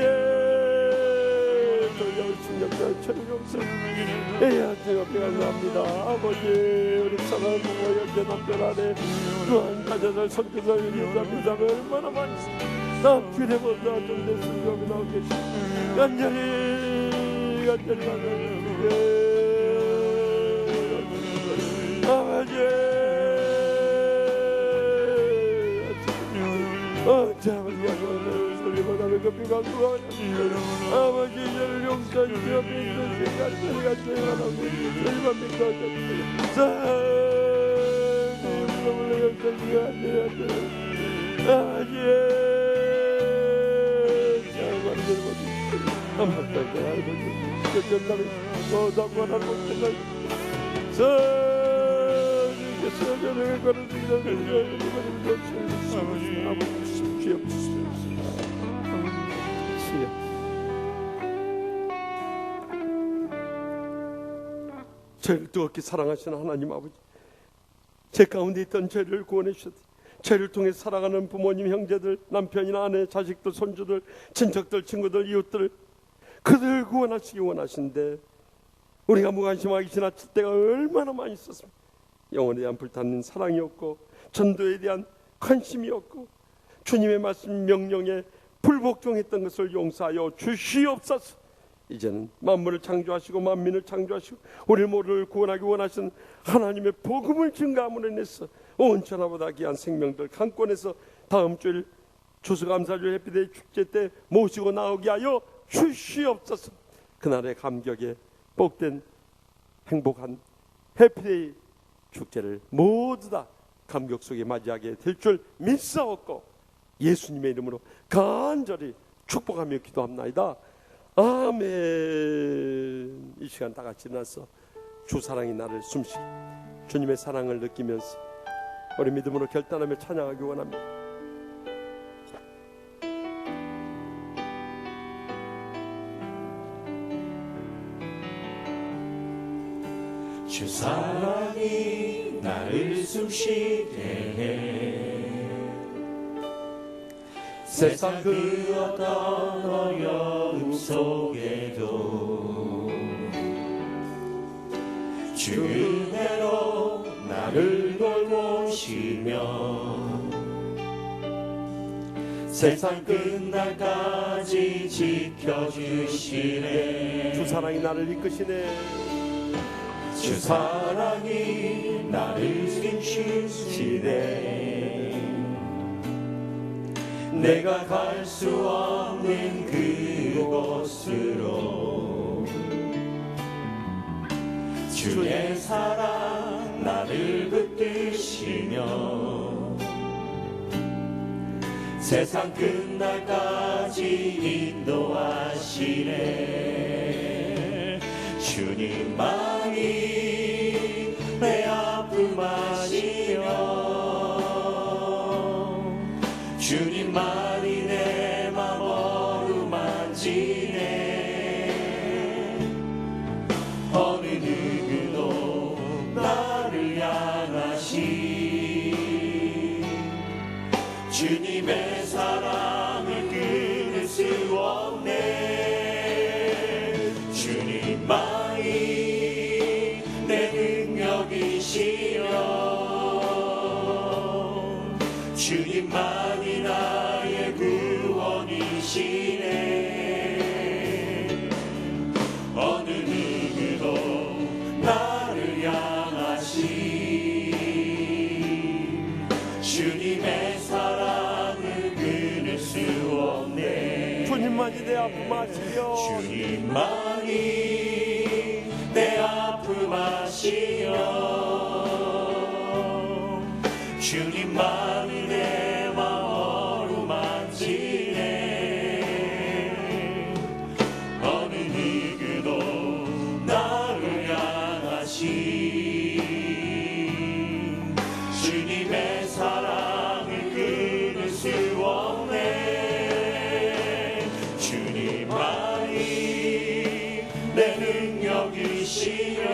동정을 신령들 천국 용서 주님 앞에 감사합니다. 아버지, 우리 사랑하는 부모 형제 남편 아내 또한 가정을 선교사를 인사민사를 얼마나 많이 쓰는 남편의보다 좀 내 순경이 나오고 계시고 간절히 만나주세요. 아버지, 설리바다를 급히 강구하여 아버지, 저를 용서해 주시며 믿는 생각들이 간절히 바라고 저희만 믿고 우리 용서해 주시며 아버지, 한번까지 아버지 전남이 모담관하는 것들 저녁에 가는 죄를 뜨겁게 사랑하시는 하나님 아버지, 제 가운데 있던 죄를 구원해 주셨다. 죄를 통해 살아가는 부모님, 형제들, 남편이나 아내, 자식들, 손주들, 친척들, 친구들, 이웃들, 그들 구원하시기 원하시는데 우리가 무관심하게 지나칠 때가 얼마나 많이 있었습니까? 영혼에 대한 불타는 사랑이 없고 전도에 대한 관심이 없고 주님의 말씀 명령에 불복종했던 것을 용서하여 주시옵소서. 이제는 만물을 창조하시고 만민을 창조하시고 우리를 모두를 구원하기 원하시는 하나님의 복음을 증가함으로 인해서 온 천하보다 귀한 생명들 강권에서 다음 주일 추수감사절 해피데이 축제 때 모시고 나오게 하여 주시옵소서. 그날의 감격에 복된 행복한 해피데이 축제를 모두 다 감격 속에 맞이하게 될 줄 믿사옵고 예수님의 이름으로 간절히 축복하며 기도합나이다. 아멘. 이 시간 다 같이 일어나서 주 사랑이 나를 숨쉬게 주님의 사랑을 느끼면서 우리 믿음으로 결단하며 찬양하기 원합니다. 주 사랑이 나를 숨쉬게 해 세상 그 어떤 어려움 속에도 주 은혜로 나를 돌보시며 세상 끝날까지 지켜주시네. 주 사랑이 나를 이끄시네. 주 사랑이 나를 숨쉬시네. 내가 갈 수 없는 그곳으로 주의 사랑 나를 붙드시며 세상 끝날까지 인도하시네. 주 주님만이 내 아픔 아시며 주님만이 내 맘 어루만지네. 어느 누구도 나를 향하시 주님의 사랑을 끊을 수 없네. 주님만이 내 능력이시여 주님만이 나의 구원이시네. 어느 누구도 나를 향하시 주님의 사랑을 끊을 수 없네. 주님만이 내 아픔 아시며 주님만이 내 아픔 아시며 주님만이 내 맘 어루만지네. 어느 누구도 나를 향하시 주님의 사랑을 끊을 수 없네. 주님만이 내 능력이시여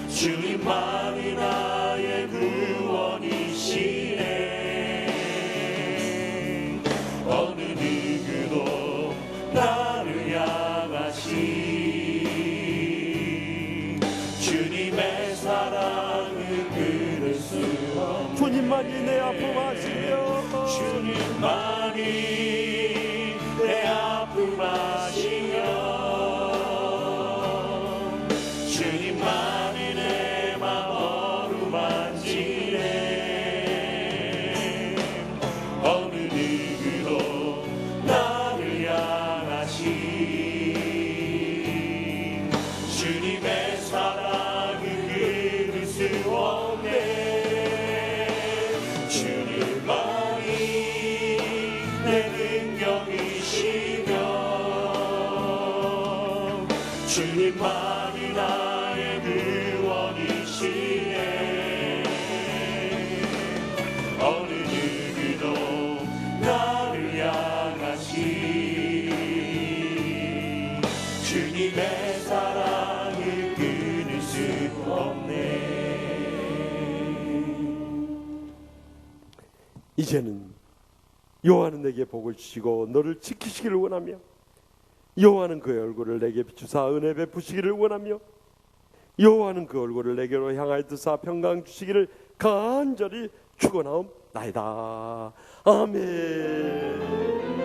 주님만이 나의 구원이시네. 어느 누구도 나를 향하시 주님의 사랑을 끊을 수 없네. 주님만이 내 아픔 아시며 주님만이 내 아픔 아시며 주님만이 내 맘 어루만지네. 어느 누구도 나를 향하시 주님의 사랑을 끊을 수 없네. 주님만이 내 능력이시며 주님만이 나의 구원이시네. 어느 누구도 나를 향하시 주님의 사랑을 끊을 수 없네. 이제는 여호와는 내게 복을 주시고 너를 지키시기를 원하며 여호와는 그의 얼굴을 내게 비추사 은혜 베푸시기를 원하며 여호와는 그 얼굴을 내게로 향하여 드사 평강 주시기를 간절히 축원하옵나이다. 아멘.